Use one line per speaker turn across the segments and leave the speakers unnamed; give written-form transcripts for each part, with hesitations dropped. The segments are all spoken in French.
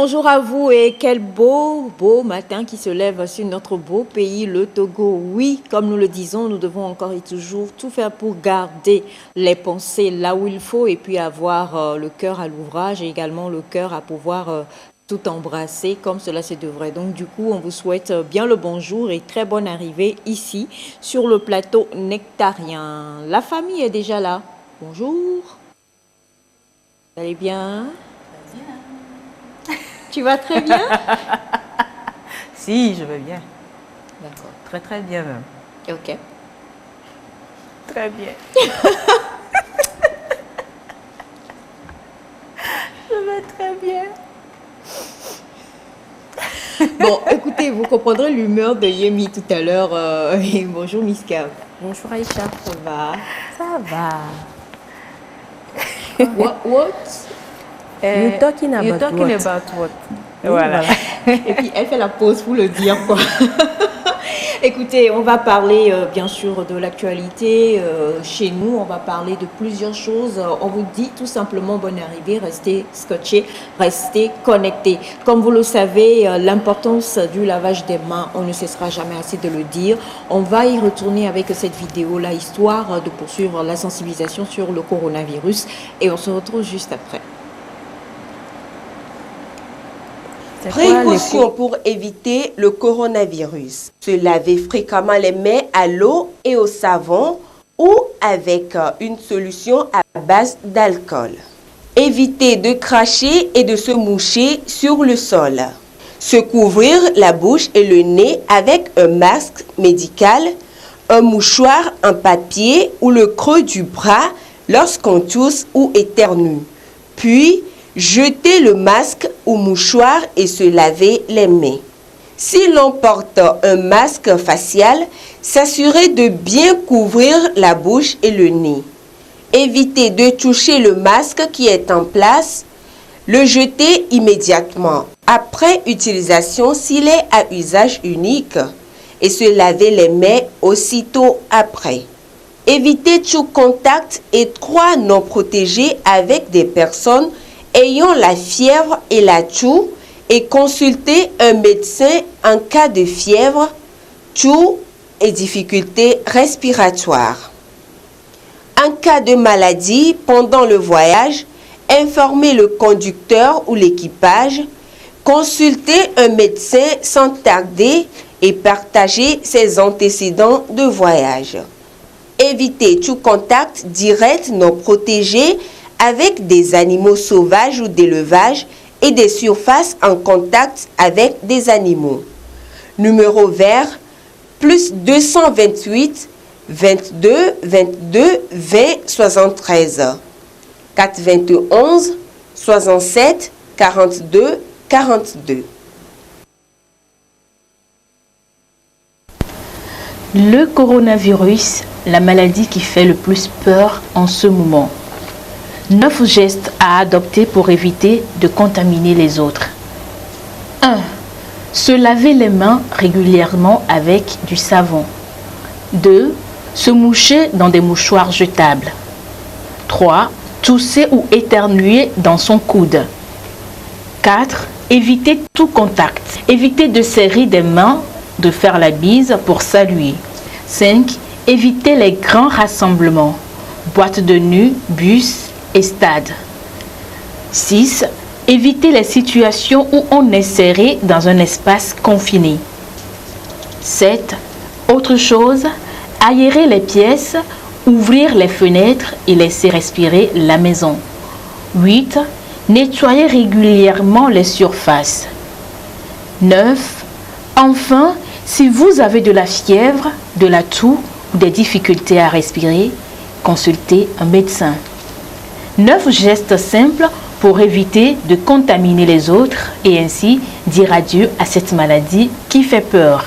bonjour à vous et quel beau matin qui se lève sur notre beau pays, le Togo. Oui, comme nous le disons, nous devons encore et toujours tout faire pour garder les pensées là où il faut et puis avoir le cœur à l'ouvrage et également le cœur à pouvoir tout embrasser comme cela se devrait. Donc du coup, on vous souhaite bien le bonjour et très bonne arrivée ici sur le plateau nectarien. La famille est déjà là. Bonjour. Vous allez bien? Tu vas très bien?
Si, je vais bien.
D'accord.
Très, très bien même.
Ok.
Très bien. Je vais très bien.
Bon, écoutez, vous comprendrez l'humeur de Yemi tout à l'heure. Bonjour Miska.
Bonjour Aïcha.
Ça va?
Ça va.
What?
You're talking
about what? Voilà.
Et puis elle fait la pause pour le dire quoi. Écoutez, on va parler bien sûr de l'actualité chez nous, on va parler de plusieurs choses. On vous dit tout simplement bonne arrivée, restez scotchés, restez connectés. Comme vous le savez, l'importance du lavage des mains, on ne cessera jamais assez de le dire. On va y retourner avec cette vidéo-là, histoire de poursuivre la sensibilisation sur le coronavirus et on se retrouve juste après.
Précautions pour éviter le coronavirus. Se laver fréquemment les mains à l'eau et au savon ou avec une solution à base d'alcool. Éviter de cracher et de se moucher sur le sol. Se couvrir la bouche et le nez avec un masque médical, un mouchoir en papier ou le creux du bras lorsqu'on tousse ou éternue. Puis, jeter le masque ou mouchoir et se laver les mains. Si l'on porte un masque facial, s'assurer de bien couvrir la bouche et le nez. Éviter de toucher le masque qui est en place, le jeter immédiatement après utilisation s'il est à usage unique et se laver les mains aussitôt après. Éviter tout contact étroit non protégé avec des personnes ayant la fièvre et la toux et consulter un médecin en cas de fièvre, toux et difficultés respiratoires. En cas de maladie pendant le voyage, informer le conducteur ou l'équipage, consulter un médecin sans tarder et partager ses antécédents de voyage. Éviter tout contact direct non protégé avec des animaux sauvages ou d'élevage et des surfaces en contact avec des animaux. Numéro vert, plus 228 22 22 20 73 421 67 42 42.
Le coronavirus, la maladie qui fait le plus peur en ce moment. 9 gestes à adopter pour éviter de contaminer les autres. 1. Se laver les mains régulièrement avec du savon. 2. Se moucher dans des mouchoirs jetables. 3. Tousser ou éternuer dans son coude. 4. Éviter tout contact. Éviter de serrer des mains, de faire la bise pour saluer. 5. Éviter les grands rassemblements. Boîtes de nuit, bus et stade. 6. Éviter les situations où on est serré dans un espace confiné. 7. Autre chose, aérer les pièces, ouvrir les fenêtres et laisser respirer la maison. 8. Nettoyer régulièrement les surfaces. 9. Enfin, si vous avez de la fièvre, de la toux ou des difficultés à respirer, consultez un médecin. 9 gestes simples pour éviter de contaminer les autres et ainsi dire adieu à cette maladie qui fait peur.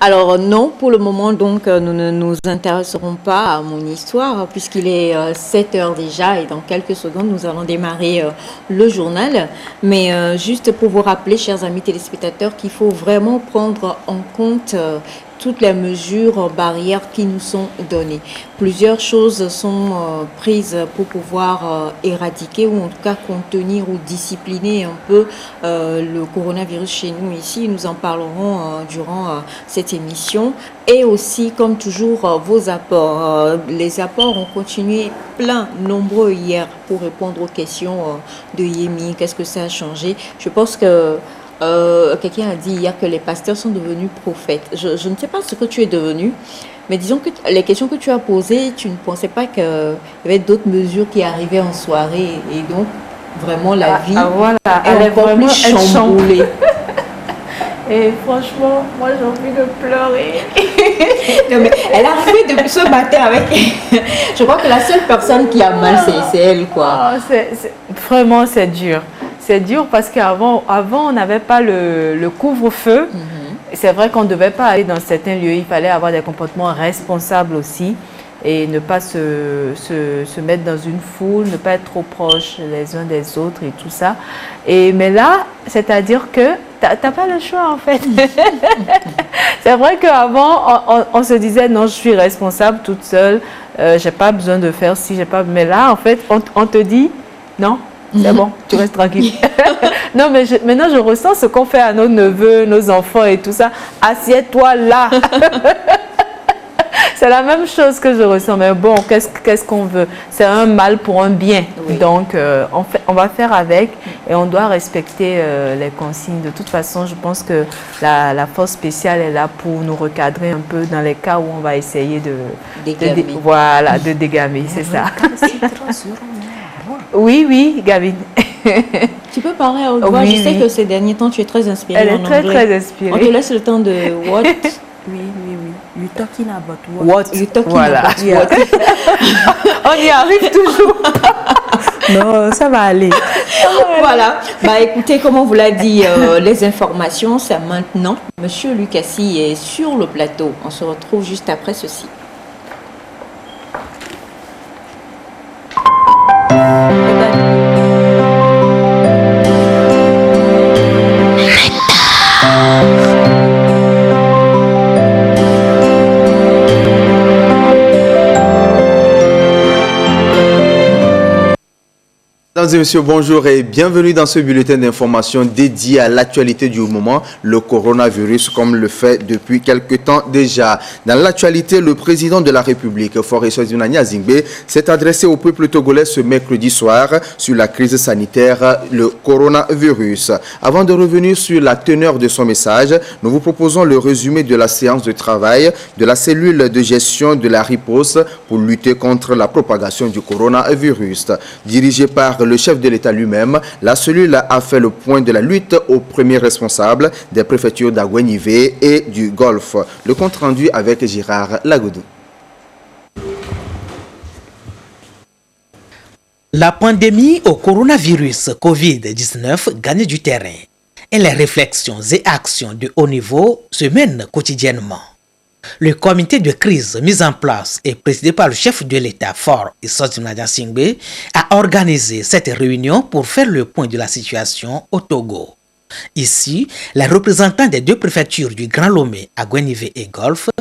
Alors non, pour le moment, donc, nous ne nous intéresserons pas à mon histoire puisqu'il est 7 heures déjà et dans quelques secondes, nous allons démarrer le journal. Mais juste pour vous rappeler, chers amis téléspectateurs, qu'il faut vraiment prendre en compte toutes les mesures barrières qui nous sont données. Plusieurs choses sont prises pour pouvoir éradiquer ou en tout cas contenir ou discipliner un peu le coronavirus chez nous ici. Nous en parlerons durant cette émission. Et aussi, comme toujours, vos apports. Les apports ont continué plein, nombreux hier pour répondre aux questions de Yemi. Qu'est-ce que ça a changé? Je pense que quelqu'un a dit hier que les pasteurs sont devenus prophètes. Je ne sais pas ce que tu es devenu, mais disons que les questions que tu as posées, tu ne pensais pas qu'il y avait d'autres mesures qui arrivaient en soirée et donc vraiment la vie
voilà,
est encore plus chamboulée.
Et franchement, moi j'ai envie de pleurer.
Non, mais elle a fait de ce matin avec. Je crois que la seule personne qui a mal, c'est elle, quoi.
Vraiment, c'est dur. C'est dur parce qu'avant, on n'avait pas le couvre-feu. C'est vrai qu'on ne devait pas aller dans certains lieux. Il fallait avoir des comportements responsables aussi et ne pas se mettre dans une foule, ne pas être trop proches les uns des autres et tout ça. Mais là, c'est-à-dire que tu n'as pas le choix en fait. C'est vrai qu'avant, on se disait non, je suis responsable toute seule, j'ai pas besoin de faire ci, j'ai pas. Mais là, en fait, on te dit non. C'est bon, tu restes tranquille. Non, mais maintenant, je ressens ce qu'on fait à nos neveux, nos enfants et tout ça. Assieds-toi là. C'est la même chose que je ressens. Mais bon, qu'est-ce qu'on veut? C'est un mal pour un bien. Oui. Donc, on va faire avec et on doit respecter les consignes. De toute façon, je pense que la force spéciale est là pour nous recadrer un peu dans les cas où on va essayer de dégamer. C'est ça. Oui, Gavin.
Tu peux parler à haute voix. Je sais que ces derniers temps, tu es très inspirée.
Elle est très inspirée.
On te laisse le temps de what?
Oui. You talking about what?
You talking
voilà.
about what?
On y arrive toujours.
Non, ça va aller.
Voilà. Bah écoutez, comme on vous l'a dit, les informations, c'est maintenant. Monsieur Lucassi est sur le plateau. On se retrouve juste après ceci.
Mesdames et messieurs, bonjour et bienvenue dans ce bulletin d'information dédié à l'actualité du moment, le coronavirus, comme le fait depuis quelque temps déjà. Dans l'actualité, le président de la République, Faure Eswatini Azingbe, s'est adressé au peuple togolais ce mercredi soir sur la crise sanitaire, le coronavirus. Avant de revenir sur la teneur de son message, nous vous proposons le résumé de la séance de travail de la cellule de gestion de la riposte pour lutter contre la propagation du coronavirus. Dirigée par le chef de l'État lui-même, la cellule a fait le point de la lutte aux premiers responsables des préfectures d'Aguenivé et du Golfe. Le compte rendu avec Gérard Lagodou.
La pandémie au coronavirus Covid-19 gagne du terrain et les réflexions et actions de haut niveau se mènent quotidiennement. Le comité de crise mis en place et présidé par le chef de l'État, Faure Eswatini Azingbe, a organisé cette réunion pour faire le point de la situation au Togo. Ici, les représentants des deux préfectures du Grand Lomé, Aguenivé et Golfe,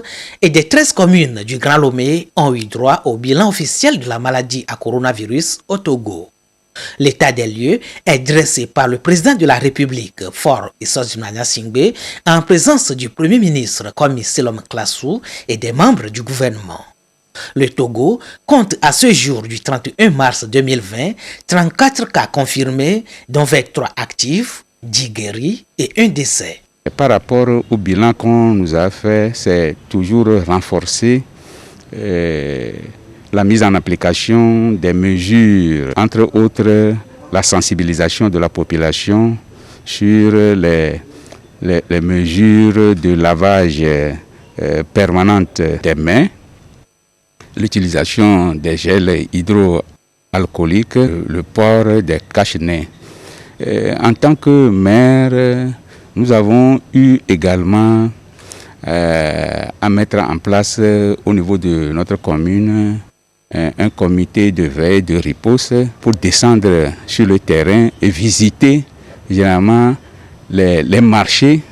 et des 13 communes du Grand Lomé ont eu droit au bilan officiel de la maladie à coronavirus au Togo. L'état des lieux est dressé par le président de la République, Faure Eswatini Azingbe, en présence du Premier ministre Komi Selom Klasu et des membres du gouvernement. Le Togo compte à ce jour du 31 mars 2020 34 cas confirmés, dont 23 actifs, 10 guéris et 1 décès.
Par rapport au bilan qu'on nous a fait, c'est toujours renforcer la mise en application des mesures, entre autres la sensibilisation de la population sur les mesures de lavage permanente des mains, l'utilisation des gels hydroalcooliques, le port des cache-nez. En tant que maire, nous avons eu également à mettre en place au niveau de notre commune un comité de veille de riposte pour descendre sur le terrain et visiter généralement les marchés,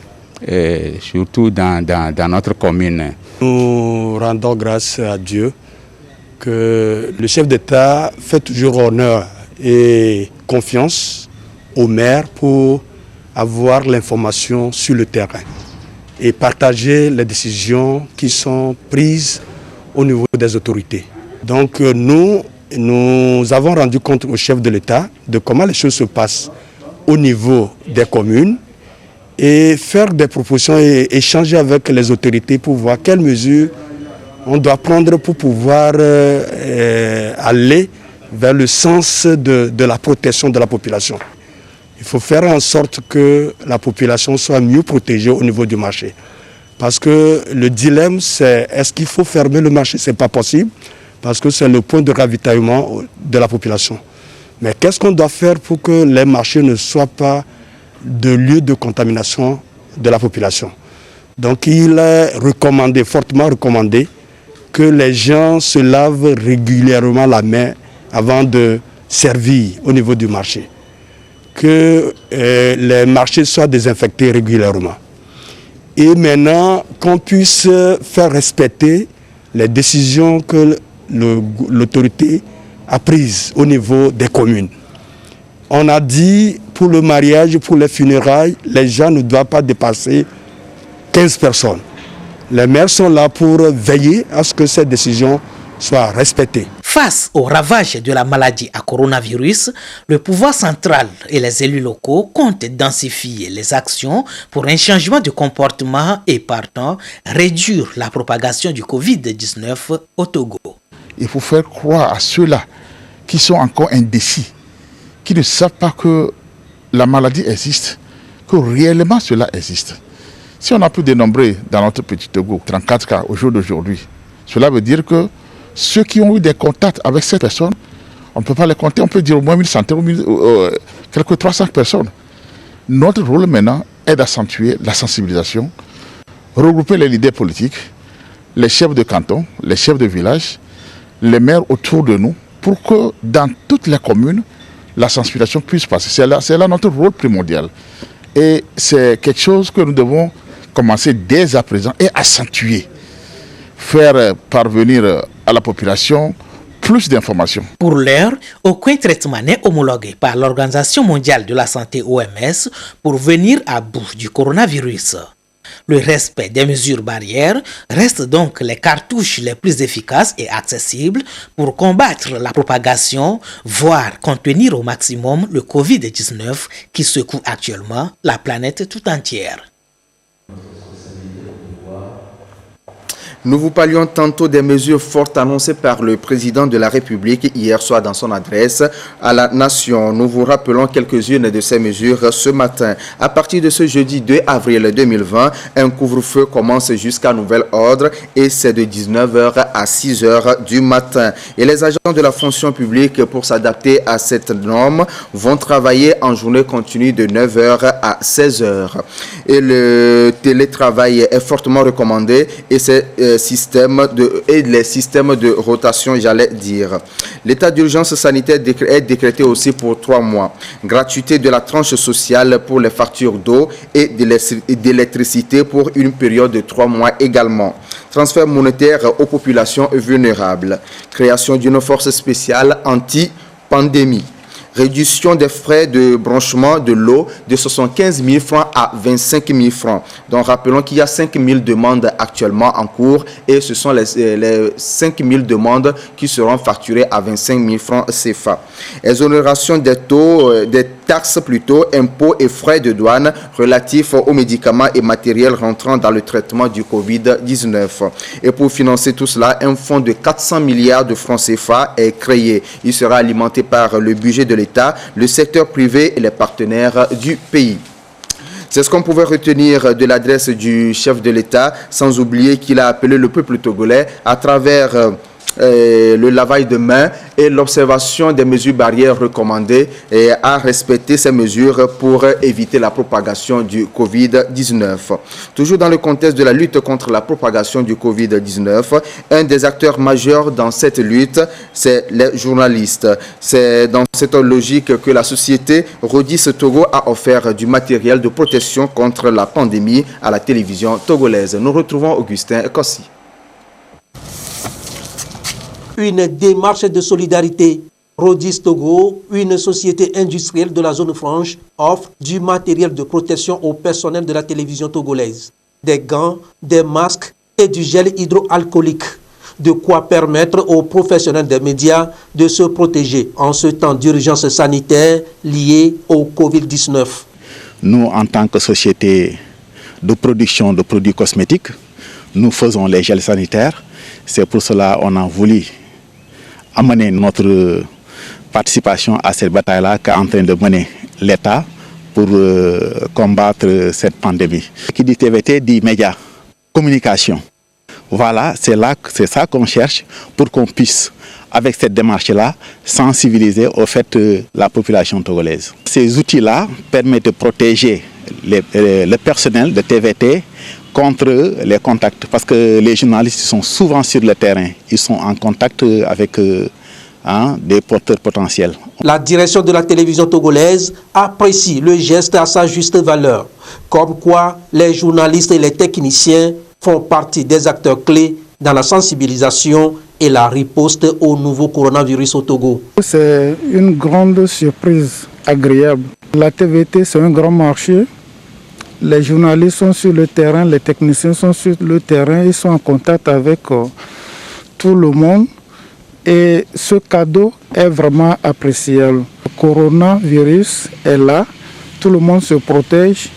surtout dans notre commune.
Nous rendons grâce à Dieu que le chef d'État fait toujours honneur et confiance au maire pour avoir l'information sur le terrain et partager les décisions qui sont prises au niveau des autorités. Donc nous avons rendu compte au chef de l'État de comment les choses se passent au niveau des communes et faire des propositions et échanger avec les autorités pour voir quelles mesures on doit prendre pour pouvoir aller vers le sens de la protection de la population. Il faut faire en sorte que la population soit mieux protégée au niveau du marché. Parce que le dilemme, c'est est-ce qu'il faut fermer le marché? Ce n'est pas possible, parce que c'est le point de ravitaillement de la population. Mais qu'est-ce qu'on doit faire pour que les marchés ne soient pas de lieu de contamination de la population? Donc il est recommandé, fortement recommandé, que les gens se lavent régulièrement la main avant de servir au niveau du marché. Que les marchés soient désinfectés régulièrement. Et maintenant, qu'on puisse faire respecter les décisions que l'autorité a prises au niveau des communes. On a dit, pour le mariage, pour les funérailles, les gens ne doivent pas dépasser 15 personnes. Les maires sont là pour veiller à ce que ces décisions soient respectées.
Face aux ravages de la maladie à coronavirus, le pouvoir central et les élus locaux comptent densifier les actions pour un changement de comportement et partant réduire la propagation du Covid-19 au Togo.
Il faut faire croire à ceux-là qui sont encore indécis, qui ne savent pas que la maladie existe, que réellement cela existe. Si on a pu dénombrer dans notre petit Togo 34 cas au jour d'aujourd'hui, cela veut dire que ceux qui ont eu des contacts avec ces personnes, on ne peut pas les compter, on peut dire au moins 1 centaine ou quelques 300 personnes. Notre rôle maintenant est d'accentuer la sensibilisation, regrouper les leaders politiques, les chefs de canton, les chefs de village, les maires autour de nous, pour que dans toutes les communes, la sensibilisation puisse passer. C'est là notre rôle primordial. Et c'est quelque chose que nous devons commencer dès à présent et accentuer. Faire parvenir à la population plus d'informations.
Pour l'heure, aucun traitement n'est homologué par l'Organisation mondiale de la santé OMS pour venir à bout du coronavirus. Le respect des mesures barrières reste donc les cartouches les plus efficaces et accessibles pour combattre la propagation, voire contenir au maximum le Covid-19 qui secoue actuellement la planète tout entière.
Nous vous parlions tantôt des mesures fortes annoncées par le président de la République hier soir dans son adresse à la nation. Nous vous rappelons quelques-unes de ces mesures ce matin. À partir de ce jeudi 2 avril 2020, un couvre-feu commence jusqu'à nouvel ordre et c'est de 19h à 6h du matin. Et les agents de la fonction publique, pour s'adapter à cette norme, vont travailler en journée continue de 9h à 16h. Et le télétravail est fortement recommandé et c'est les systèmes de rotation, j'allais dire. L'état d'urgence sanitaire est décrété aussi pour 3 mois. Gratuité de la tranche sociale pour les factures d'eau et d'électricité pour une période de 3 mois également. Transfert monétaire aux populations vulnérables. Création d'une force spéciale anti-pandémie. Réduction des frais de branchement de l'eau de 75 000 francs à 25 000 francs. Donc rappelons qu'il y a 5 000 demandes actuellement en cours et ce sont les 5 000 demandes qui seront facturées à 25 000 francs CFA. Exonération des taux, des taxes plutôt, impôts et frais de douane relatifs aux médicaments et matériels rentrant dans le traitement du Covid-19. Et pour financer tout cela, un fonds de 400 milliards de francs CFA est créé. Il sera alimenté par le budget de l'État, le secteur privé et les partenaires du pays. C'est ce qu'on pouvait retenir de l'adresse du chef de l'État, sans oublier qu'il a appelé le peuple togolais à travers le lavage de mains et l'observation des mesures barrières recommandées et à respecter ces mesures pour éviter la propagation du Covid-19. Toujours dans le contexte de la lutte contre la propagation du Covid-19, un des acteurs majeurs dans cette lutte, c'est les journalistes. C'est dans cette logique que la société Rodis Togo a offert du matériel de protection contre la pandémie à la télévision togolaise. Nous retrouvons Augustin Kossi.
Une démarche de solidarité. Rodis Togo, une société industrielle de la zone franche, offre du matériel de protection au personnel de la télévision togolaise. Des gants, des masques et du gel hydroalcoolique. De quoi permettre aux professionnels des médias de se protéger en ce temps d'urgence sanitaire liée au Covid-19.
Nous, en tant que société de production de produits cosmétiques, nous faisons les gels sanitaires. C'est pour cela qu'on a voulu amener notre participation à cette bataille-là qu'est en train de mener l'État pour combattre cette pandémie. Qui dit TVT dit médias, communication. Voilà, c'est ça qu'on cherche pour qu'on puisse, avec cette démarche-là, sensibiliser au fait la population togolaise. Ces outils-là permettent de protéger le personnel de TVT contre les contacts, parce que les journalistes sont souvent sur le terrain, ils sont en contact avec des porteurs potentiels.
La direction de la télévision togolaise apprécie le geste à sa juste valeur, comme quoi les journalistes et les techniciens font partie des acteurs clés dans la sensibilisation et la riposte au nouveau coronavirus au Togo.
C'est une grande surprise agréable. La TVT, c'est un grand marché. Les journalistes sont sur le terrain, les techniciens sont sur le terrain, ils sont en contact avec tout le monde. Et ce cadeau est vraiment appréciable. Le coronavirus est là, tout le monde se protège.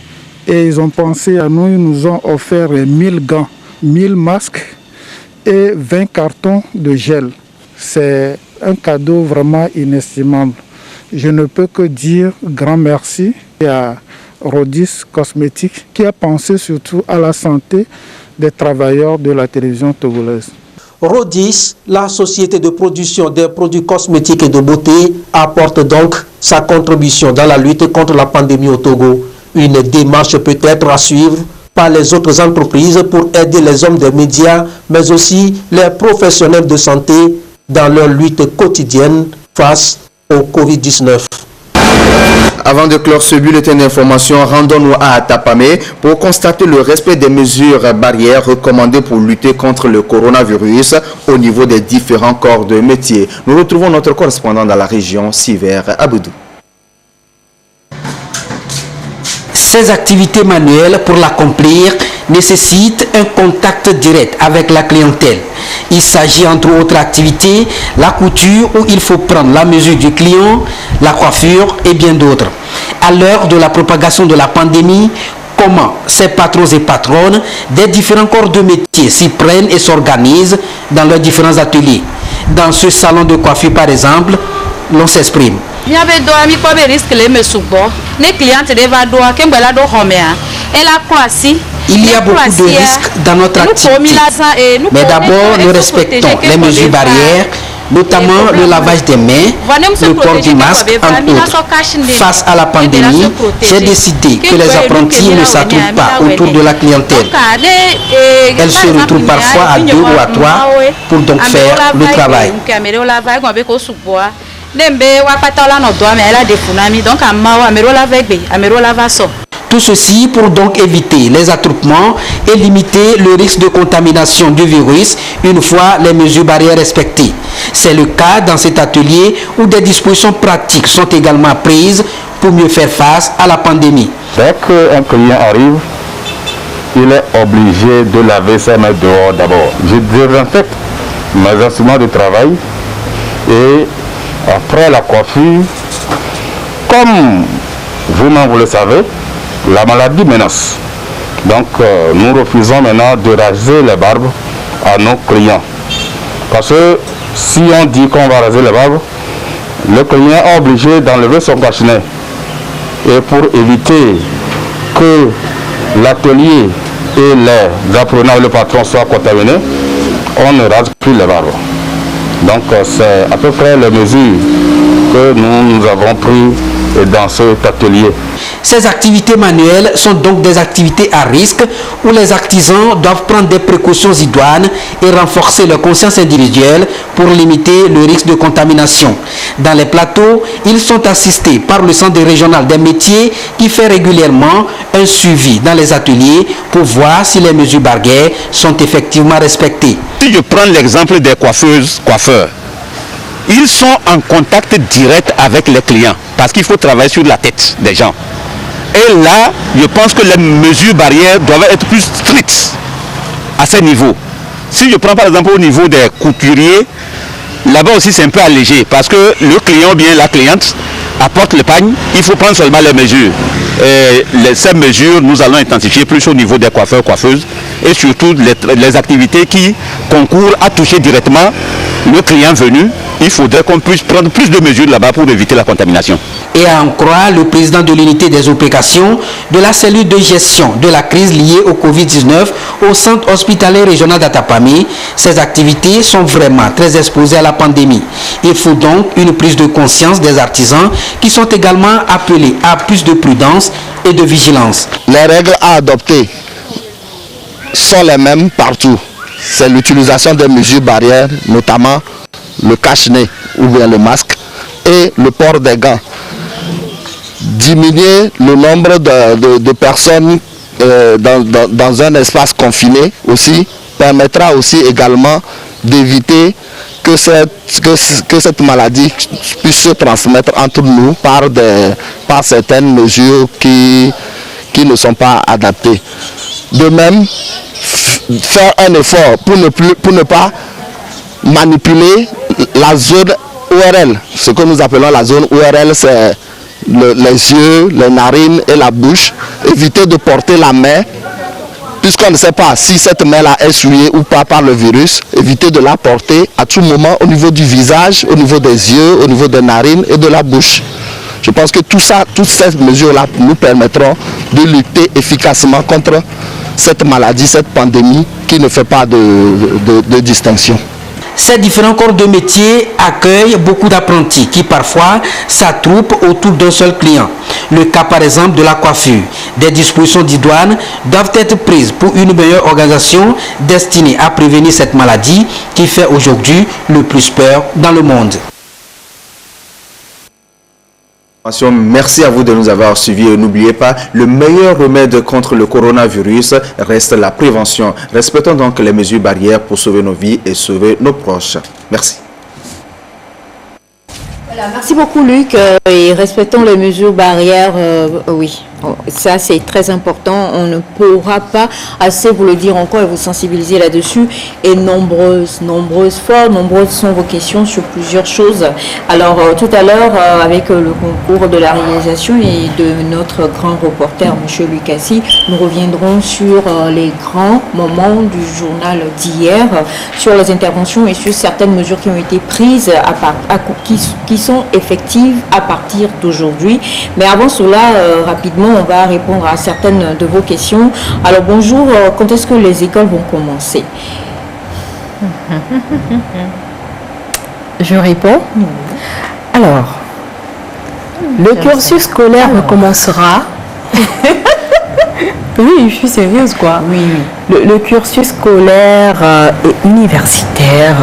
Et ils ont pensé à nous, ils nous ont offert 1000 gants, 1000 masques et 20 cartons de gel. C'est un cadeau vraiment inestimable. Je ne peux que dire grand merci à Rodis Cosmétiques qui a pensé surtout à la santé des travailleurs de la télévision togolaise.
Rodis, la société de production des produits cosmétiques et de beauté, apporte donc sa contribution dans la lutte contre la pandémie au Togo. Une démarche peut-être à suivre par les autres entreprises pour aider les hommes des médias, mais aussi les professionnels de santé dans leur lutte quotidienne face au Covid-19.
Avant de clore ce bulletin d'information, rendons-nous à Atapamé pour constater le respect des mesures barrières recommandées pour lutter contre le coronavirus au niveau des différents corps de métier. Nous retrouvons notre correspondant dans la région, Siver Aboudou.
Ces activités manuelles, pour l'accomplir, nécessitent un contact direct avec la clientèle. Il s'agit entre autres activités, la couture où il faut prendre la mesure du client, la coiffure et bien d'autres. À l'heure de la propagation de la pandémie, comment ces patrons et patronnes des différents corps de métier s'y prennent et s'organisent dans leurs différents ateliers. Dans ce salon de coiffure par exemple, l'on s'exprime.
Il y a des
beaucoup de risques dans notre activité, mais d'abord nous respectons les mesures barrières, notamment le lavage des mains, le port du masque, entre autres. Face à la pandémie, j'ai décidé que les apprentis ne s'attroupent pas autour de la clientèle. Elles se retrouvent parfois à 2 ou à 3 pour donc faire le travail. Tout ceci pour donc éviter les attroupements et limiter le risque de contamination du virus une fois les mesures barrières respectées. C'est le cas dans cet atelier où des dispositions pratiques sont également prises pour mieux faire face à la pandémie.
Dès qu'un client arrive, il est obligé de laver ses mains dehors d'abord. Je désinfecte mes instruments de travail et après la coiffure, comme vous-même vous le savez, la maladie menace. Donc nous refusons maintenant de raser les barbes à nos clients. Parce que si on dit qu'on va raser les barbes, le client est obligé d'enlever son cache-nez. Et pour éviter que l'atelier et les apprenants et le patron soient contaminés, on ne rase plus les barbes. Donc c'est à peu près les mesures que nous avons prises dans cet atelier.
Ces activités manuelles sont donc des activités à risque où les artisans doivent prendre des précautions idoines et renforcer leur conscience individuelle pour limiter le risque de contamination. Dans les plateaux, ils sont assistés par le centre régional des métiers qui fait régulièrement un suivi dans les ateliers pour voir si les mesures barrières sont effectivement respectées.
Si je prends l'exemple des coiffeuses, coiffeurs, ils sont en contact direct avec les clients parce qu'il faut travailler sur la tête des gens. Et là, je pense que les mesures barrières doivent être plus strictes à ce niveau. Si je prends par exemple au niveau des couturiers, là-bas aussi c'est un peu allégé parce que le client ou bien la cliente apporte le pagne, il faut prendre seulement les mesures. Et ces mesures, nous allons intensifier plus au niveau des coiffeurs, coiffeuses et surtout les activités qui concourent à toucher directement le client venu il faudrait qu'on puisse prendre plus de mesures là-bas pour éviter la contamination.
Et à en croire le président de l'unité des opérations de la cellule de gestion de la crise liée au Covid-19 au centre hospitalier régional d'Atapamé, ces activités sont vraiment très exposées à la pandémie. Il faut donc une prise de conscience des artisans qui sont également appelés à plus de prudence et de vigilance.
Les règles à adopter sont les mêmes partout. C'est l'utilisation des mesures barrières, notamment le cache-nez ou bien le masque et le port des gants. Diminuer le nombre de personnes dans un espace confiné aussi permettra aussi également d'éviter que cette maladie puisse se transmettre entre nous par certaines mesures qui ne sont pas adaptées. De même, faire un effort pour ne pas manipuler la zone ORL. Ce que nous appelons la zone ORL, c'est les yeux, les narines et la bouche. Éviter de porter la main, puisqu'on ne sait pas si cette main-là est souillée ou pas par le virus. Éviter de la porter à tout moment au niveau du visage, au niveau des yeux, au niveau des narines et de la bouche. Je pense que toutes ces mesures-là nous permettront de lutter efficacement contre cette maladie, cette pandémie qui ne fait pas de distinction.
Ces différents corps de métier accueillent beaucoup d'apprentis qui parfois s'attroupent autour d'un seul client. Le cas par exemple de la coiffure. Des dispositions d'idoine doivent être prises pour une meilleure organisation destinée à prévenir cette maladie qui fait aujourd'hui le plus peur dans le monde.
Merci à vous de nous avoir suivis et n'oubliez pas, le meilleur remède contre le coronavirus reste la prévention. Respectons donc les mesures barrières pour sauver nos vies et sauver nos proches. Merci.
Voilà, merci beaucoup Luc et respectons les mesures barrières, oui. Ça, c'est très important. On ne pourra pas assez vous le dire encore et vous sensibiliser là-dessus. Et nombreuses sont vos questions sur plusieurs choses. Alors, tout à l'heure, avec le concours de la réalisation et de notre grand reporter, M. Lucassi, nous reviendrons sur les grands moments du journal d'hier, sur les interventions et sur certaines mesures qui ont été prises, qui sont effectives à partir d'aujourd'hui. Mais avant cela, rapidement, on va répondre à certaines de vos questions. Alors bonjour, quand est-ce que les écoles vont commencer?
Je réponds. Alors, le cursus scolaire recommencera. Oui, je suis sérieuse quoi. Oui. Le cursus scolaire et universitaire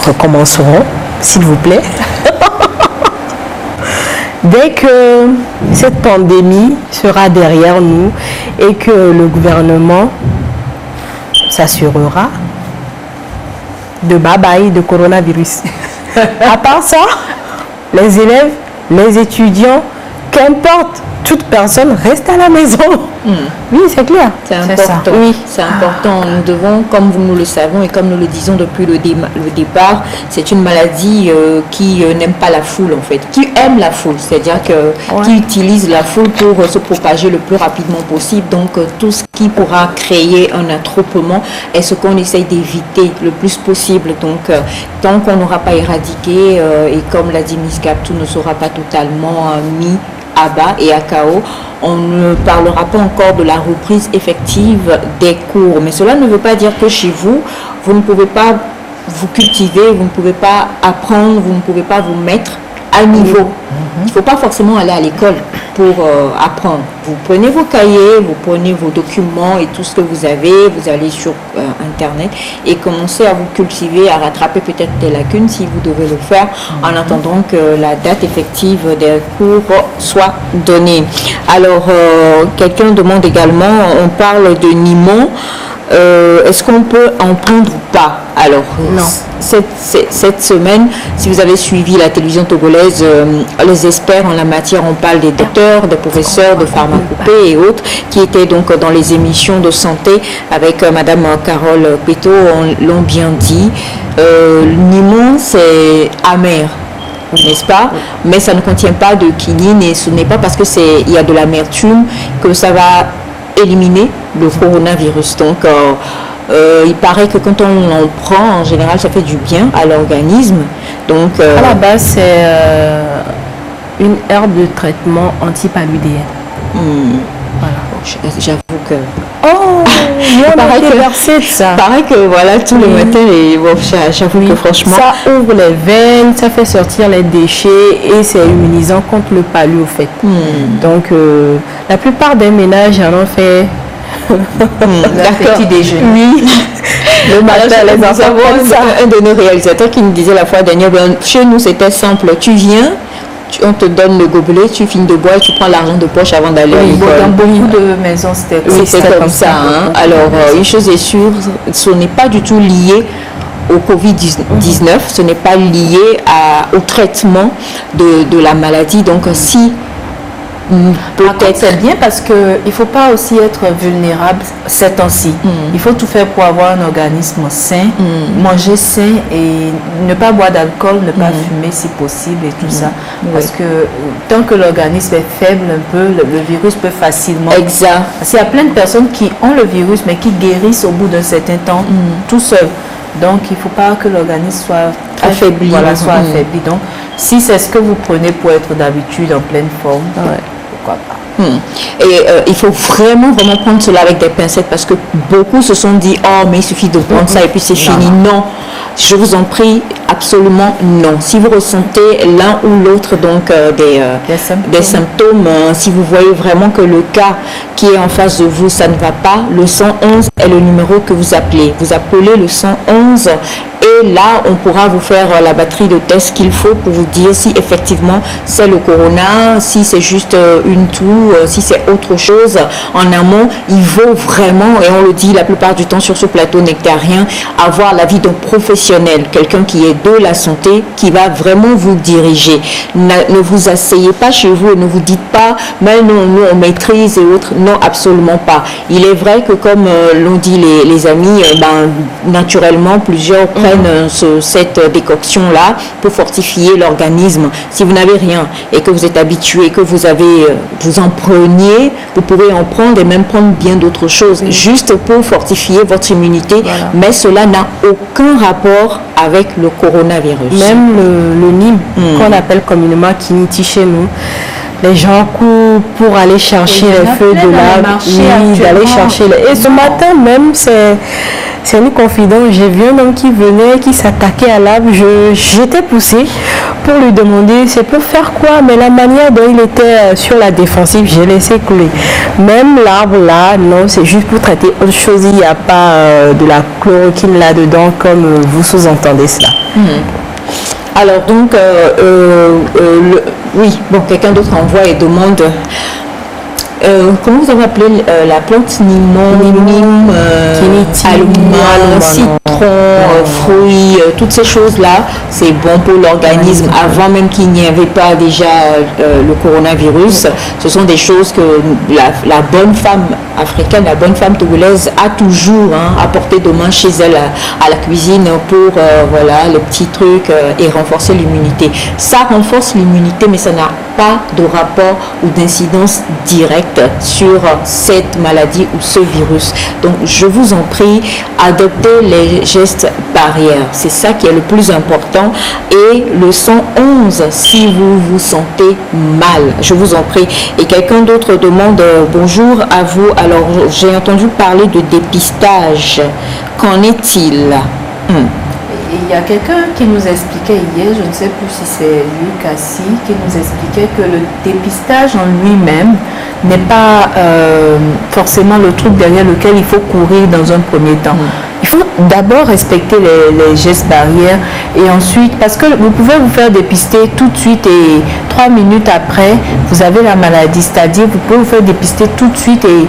recommenceront, s'il vous plaît. Dès que cette pandémie sera derrière nous et que le gouvernement s'assurera de bye-bye de coronavirus. À part ça, les élèves, les étudiants, qu'importe, toute personne reste à la maison. Oui, c'est clair.
C'est important. Oui, c'est important. Nous devons, comme nous le savons et comme nous le disons depuis le départ, c'est une maladie qui n'aime pas la foule en fait, qui aime la foule, c'est-à-dire qui utilise la foule pour se propager le plus rapidement possible. Donc tout ce qui pourra créer un attroupement est ce qu'on essaye d'éviter le plus possible. Donc tant qu'on n'aura pas éradiqué et comme l'a dit Miss Gap, tout ne sera pas totalement mis à bas et à KO, on ne parlera pas encore de la reprise effective des cours. Mais cela ne veut pas dire que chez vous, vous ne pouvez pas vous cultiver, vous ne pouvez pas apprendre, vous ne pouvez pas vous mettre à niveau. Il ne faut pas forcément aller à l'école pour apprendre. Vous prenez vos cahiers, vous prenez vos documents et tout ce que vous avez, vous allez sur Internet et commencez à vous cultiver, à rattraper peut-être des lacunes si vous devez le faire en attendant que la date effective des cours soit donnée. Alors, quelqu'un demande également, on parle de Nimon. Est-ce qu'on peut en prendre ou pas? Alors, non. Cette semaine, si vous avez suivi la télévision togolaise, les experts en la matière, on parle des docteurs, des professeurs, de pharmacopées et autres, qui étaient donc dans les émissions de santé avec Madame Carole Péto, l'ont bien dit. Nimon, c'est amer, n'est-ce pas? Mais ça ne contient pas de quinine et ce n'est pas parce qu'il y a de l'amertume que ça va éliminer le coronavirus. Donc, il paraît que quand on en prend, en général, ça fait du bien à l'organisme. Donc,
à la base, c'est une herbe de traitement antipaludéenne. Voilà.
J'avoue que...
Oh,
pareil que voilà, tous les matins, et bon, j'avoue que franchement...
Ça ouvre les veines, ça fait sortir les déchets et c'est immunisant contre le palu au fait. Donc, la plupart des ménages en ont fait
le petit déjeuner.
Oui. Le matin, les enfants prennent ça.
Un de nos réalisateurs qui nous disait la fois dernière, chez nous c'était simple, tu viens, on te donne le gobelet, tu finis de boire et tu prends l'argent de poche avant d'aller à l'école.
Dans beaucoup de maisons, c'était
comme ça. Hein. Alors, une chose est sûre, ce n'est pas du tout lié au Covid-19, ce n'est pas lié au traitement de la maladie. Donc, si
peut-être c'est bien parce qu'il ne faut pas aussi être vulnérable ces temps-ci. Il faut tout faire pour avoir un organisme sain, manger sain et ne pas boire d'alcool, ne pas fumer si possible et tout ça. Parce que tant que l'organisme est faible un peu, le virus peut facilement...
Exact.
Parce qu'il y a plein de personnes qui ont le virus mais qui guérissent au bout d'un certain temps tout seul. Donc il ne faut pas que l'organisme soit
affaibli.
Voilà, soit affaibli. Donc si c'est ce que vous prenez pour être d'habitude en pleine forme, pourquoi pas.
Et il faut vraiment prendre cela avec des pincettes parce que beaucoup se sont dit oh mais il suffit de prendre ça et puis c'est fini. Non, je vous en prie, absolument non. Si vous ressentez l'un ou l'autre donc des symptômes, si vous voyez vraiment que le cas qui est en face de vous ça ne va pas, le 111 est le numéro que vous appelez. Vous appelez le 111 et là on pourra vous faire la batterie de tests qu'il faut pour vous dire si effectivement c'est le corona, si c'est juste une toux, si c'est autre chose. En amont, il vaut vraiment, et on le dit la plupart du temps sur ce plateau nectarien, avoir l'avis d'un professionnel, quelqu'un qui est de la santé, qui va vraiment vous diriger. Ne vous asseyez pas chez vous et ne vous dites pas mais non, nous on maîtrise et autres. Non, absolument pas. Il est vrai que comme l'ont dit les amis, naturellement plusieurs prennent cette décoction-là pour fortifier l'organisme. Si vous n'avez rien et que vous êtes habitué, que vous en preniez, vous pouvez en prendre et même prendre bien d'autres choses, juste pour fortifier votre immunité. Mais cela n'a aucun rapport avec le coronavirus.
Même le Nîmes, qu'on appelle communément Kiniti chez nous, les gens courent pour aller chercher les feuilles de l'arbre, d'aller chercher Et ce matin même, c'est une confidente. J'ai vu un homme qui venait, qui s'attaquait à l'arbre. J'étais poussée pour lui demander c'est pour faire quoi, mais la manière dont il était sur la défensive, j'ai laissé couler. Même l'arbre là, non, c'est juste pour traiter autre chose. Il n'y a pas de la chloroquine là-dedans comme vous sous-entendez cela.
Alors donc, oui, bon, quelqu'un d'autre envoie et demande comment vous avez appelé la plante Nîmes, alumins, citron, fruits, toutes ces choses-là, c'est bon pour l'organisme. Avant même qu'il n'y avait pas déjà le coronavirus, ce sont des choses que la bonne femme africaine, la bonne femme togolaise a toujours à portée de main chez elle à la cuisine pour voilà, les petits trucs et renforcer l'immunité. Ça renforce l'immunité, mais ça n'a pas de rapport ou d'incidence directe sur cette maladie ou ce virus. Donc je vous en prie, adoptez les gestes barrières. C'est ça qui est le plus important. Et le 111 si vous vous sentez mal. Je vous en prie. Et quelqu'un d'autre demande bonjour à vous. Alors j'ai entendu parler de dépistage. Qu'en est-il?
Il y a quelqu'un qui nous expliquait hier, je ne sais plus si c'est lui, Cassie, qui nous expliquait que le dépistage en lui-même n'est pas forcément le truc derrière lequel il faut courir dans un premier temps. Il faut d'abord respecter les gestes barrières et ensuite, parce que vous pouvez vous faire dépister tout de suite et 3 minutes après, vous avez la maladie. C'est-à-dire, vous pouvez vous faire dépister tout de suite et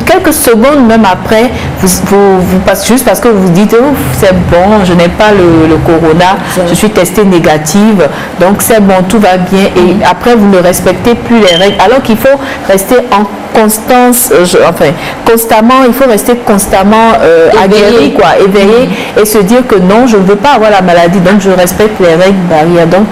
quelques secondes même après, vous passez juste parce que vous dites oh, c'est bon, je n'ai pas le corona, je suis testée négative, donc c'est bon, tout va bien. Et après, vous ne respectez plus les règles. Alors qu'il faut rester en constance, constamment, il faut rester constamment aguerri, éveillé et se dire que non, je ne veux pas avoir la maladie, donc je respecte les règles barrières. Donc,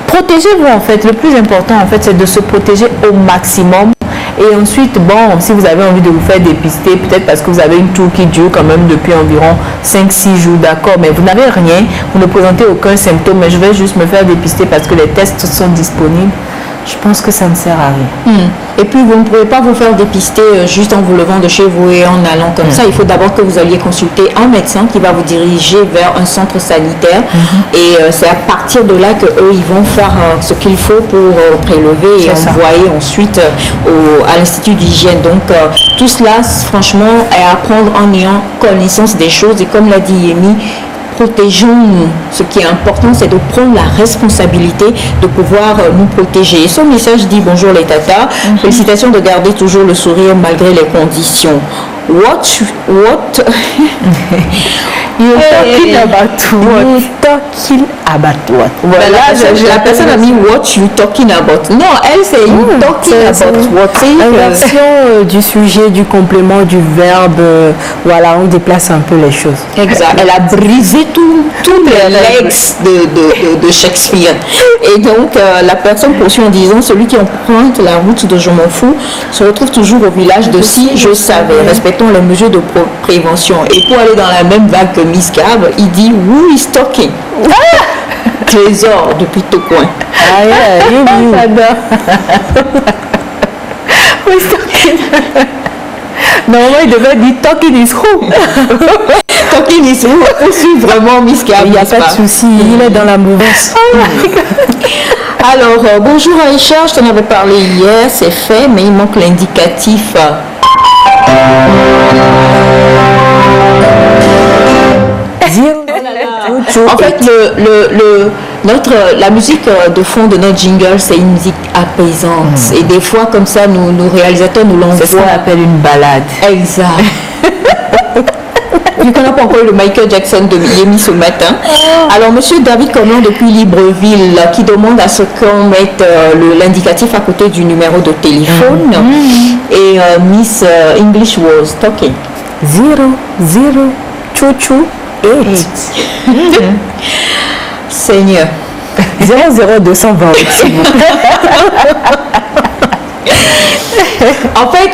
protégez-vous en fait. Le plus important en fait, c'est de se protéger au maximum Et ensuite, bon, si vous avez envie de vous faire dépister, peut-être parce que vous avez une toux qui dure quand même depuis environ 5-6 jours, d'accord, mais vous n'avez rien, vous ne présentez aucun symptôme, mais je vais juste me faire dépister parce que les tests sont disponibles. Je pense que ça ne sert à rien.
Et puis, vous ne pouvez pas vous faire dépister juste en vous levant de chez vous et en allant comme ça. Il faut d'abord que vous alliez consulter un médecin qui va vous diriger vers un centre sanitaire. Et c'est à partir de là qu'eux, ils vont faire ce qu'il faut pour prélever et envoyer ensuite à l'Institut d'hygiène. Donc, tout cela, franchement, est à prendre en ayant connaissance des choses. Et comme l'a dit Yemi, protégeons-nous. Ce qui est important, c'est de prendre la responsabilité de pouvoir nous protéger. Et son message dit: bonjour les tatas, félicitations de garder toujours le sourire malgré les conditions. What
You're talking about what? You're talking about what?
Voilà, la personne a mis what you talking about. Non, elle c'est you talking about what.
Inversion du sujet, du complément, du verbe. Voilà, on déplace un peu les choses.
Exact. Elle a brisé tous les legs de Shakespeare. Et donc, la personne poursuit en disant: celui qui emprunte la route de je m'en fous se retrouve toujours au village de si je savais. Respectons les mesures de prévention. Et pour aller dans la même vague que Miss Gab, il dit: who is talking? Trésor depuis tout coin.
J'adore.
Who is talking? Normalement, il devait dire talking is who?
Talking is who? On suit vraiment Miss Gab.
Il n'y a pas de souci, il est dans la mauvaise.
Alors, bonjour Aïcha, je t'en avais parlé hier, c'est fait, mais il manque l'indicatif. En fait, la musique de fond de notre jingle, c'est une musique apaisante. Et des fois, comme ça, nos réalisateurs nous l'envoient.
C'est ce qu'on appelle une balade.
Exact. Vu qu'on n'a pas encore eu le Michael Jackson de Yemi ce matin. Alors, monsieur David Conan depuis Libreville qui demande à ce qu'on mette l'indicatif à côté du numéro de téléphone. Et Miss English was talking.
0 chouchou 8.
Seigneur.
00220.
En fait,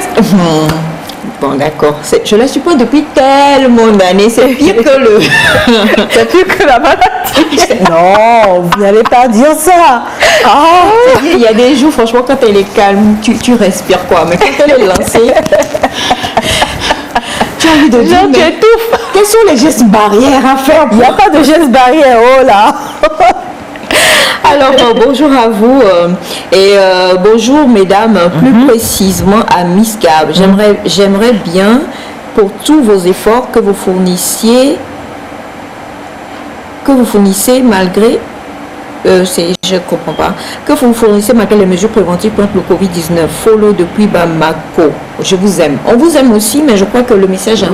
bon d'accord, je la supporte depuis tellement d'années, c'est pire que le...
C'est pire que la maladie. Non, vous n'allez pas dire ça.
Il y a des jours, franchement, quand elle est calme, tu respires quoi, mais quand elle est lancée... Tu as envie de dire, mais quels sont les gestes barrières à faire?
Il n'y a pas de gestes barrières, oh là.
Alors, bonjour à vous et bonjour mesdames, plus précisément à Miss Gab. J'aimerais bien, pour tous vos efforts que vous fournissez malgré... je ne comprends pas. Que vous fournissez malgré les mesures préventives contre le Covid-19. Follow depuis Bamako. Je vous aime. On vous aime aussi, mais je crois que le message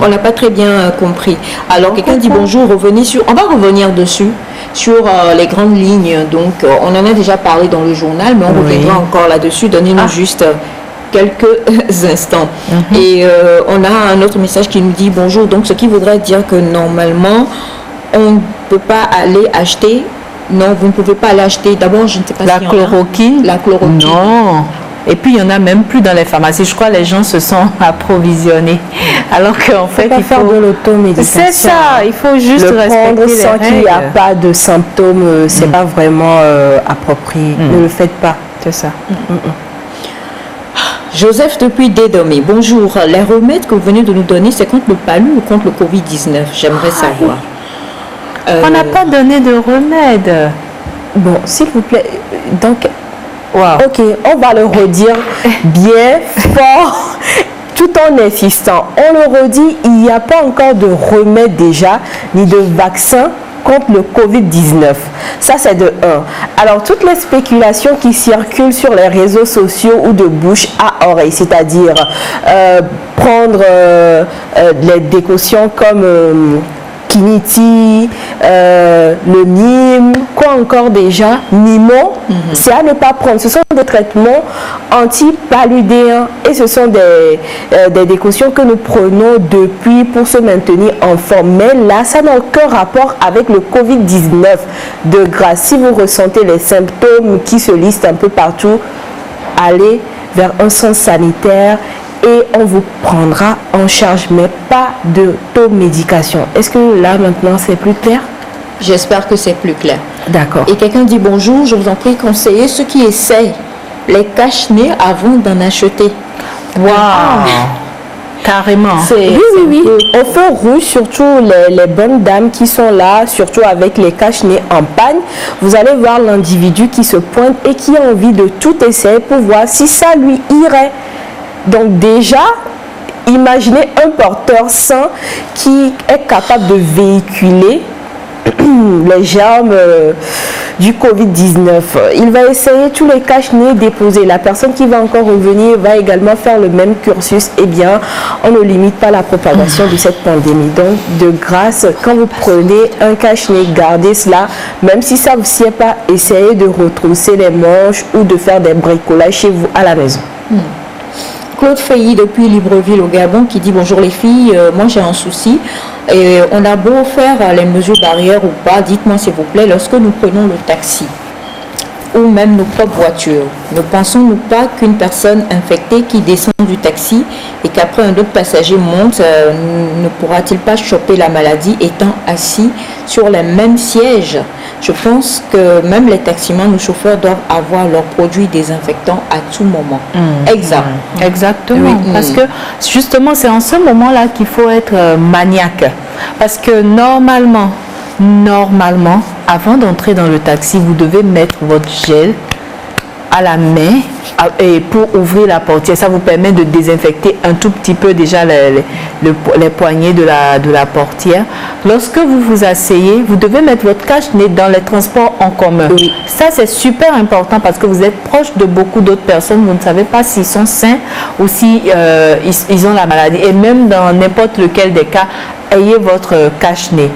on n'a pas très bien compris. Alors, quelqu'un dit bonjour, revenez sur... On va revenir dessus, sur les grandes lignes. Donc, on en a déjà parlé dans le journal, mais on reviendra encore là-dessus. Donnez-nous juste... quelques instants. Et on a un autre message qui nous dit bonjour. Donc, ce qui voudrait dire que normalement, on ne peut pas aller acheter. Non, vous ne pouvez pas aller acheter. D'abord, je ne sais pas
la chloroquine.
La chloroquine.
Non. Et puis, il n'y en a même plus dans les pharmacies. Je crois que les gens se sont approvisionnés. Alors qu'en fait, il faut
faire de l'automédication.
C'est ça. Il faut juste respecter les
sans
règles.
qu'il n'y a pas de symptômes. C'est pas vraiment approprié. Ne le faites pas.
C'est ça.
Joseph depuis Dédomé. Bonjour. Les remèdes que vous venez de nous donner, c'est contre le palu ou contre le Covid-19? J'aimerais savoir.
On n'a pas donné de remède.
Bon, s'il vous plaît. Donc, ok, on va le redire bien fort, tout en insistant. On le redit, il n'y a pas encore de remède déjà, ni de vaccin contre le Covid-19. Ça, c'est de 1. Alors, toutes les spéculations qui circulent sur les réseaux sociaux ou de bouche à oreille, c'est-à-dire prendre les décautions comme... Kiniti, le Nîmes, quoi encore déjà, Nimo, c'est à ne pas prendre. Ce sont des traitements anti-paludéens et ce sont des décoctions que nous prenons depuis pour se maintenir en forme. Mais là, ça n'a aucun rapport avec le Covid-19. De grâce, si vous ressentez les symptômes qui se listent un peu partout, allez vers un centre sanitaire et on vous prendra en charge, mais pas d'automédication. Est-ce que là, maintenant, c'est plus clair?
J'espère que c'est plus clair.
D'accord.
Et quelqu'un dit bonjour, je vous en prie, conseillez ceux qui essayent les cache-nez avant d'en acheter.
Waouh! Carrément.
Oui. Au feu rouge, surtout les bonnes dames qui sont là, surtout avec les cache-nez en panne, vous allez voir l'individu qui se pointe et qui a envie de tout essayer pour voir si ça lui irait. Donc déjà, imaginez un porteur sain qui est capable de véhiculer les germes du Covid-19. Il va essayer tous les cache-nez déposés. La personne qui va encore revenir va également faire le même cursus. Eh bien, on ne limite pas la propagation de cette pandémie. Donc, de grâce, quand vous prenez un cache-nez, gardez cela. Même si ça ne vous sied pas, essayez de retrousser les manches ou de faire des bricolages chez vous à la maison.
Claude Feilly depuis Libreville au Gabon qui dit bonjour les filles, moi j'ai un souci et on a beau faire les mesures barrières ou pas, dites-moi s'il vous plaît, lorsque nous prenons le taxi ou même nos propres voitures, ne pensons-nous pas qu'une personne infectée qui descend du taxi et qu'après un autre passager monte, ne pourra-t-il pas choper la maladie étant assis sur les mêmes sièges? Je pense que même les taximans, nos chauffeurs doivent avoir leurs produits désinfectants à tout moment.
Exactement. Parce que justement, c'est en ce moment-là qu'il faut être maniaque. Parce que normalement, avant d'entrer dans le taxi, vous devez mettre votre gel à la main et pour ouvrir la portière. Ça vous permet de désinfecter un tout petit peu déjà les poignées de la portière. Lorsque vous vous asseyez, vous devez mettre votre cache-nez dans les transports en commun. Ça, c'est super important parce que vous êtes proche de beaucoup d'autres personnes. Vous ne savez pas s'ils sont sains ou si ils ont la maladie. Et même dans n'importe lequel des cas, ayez votre cache-nez.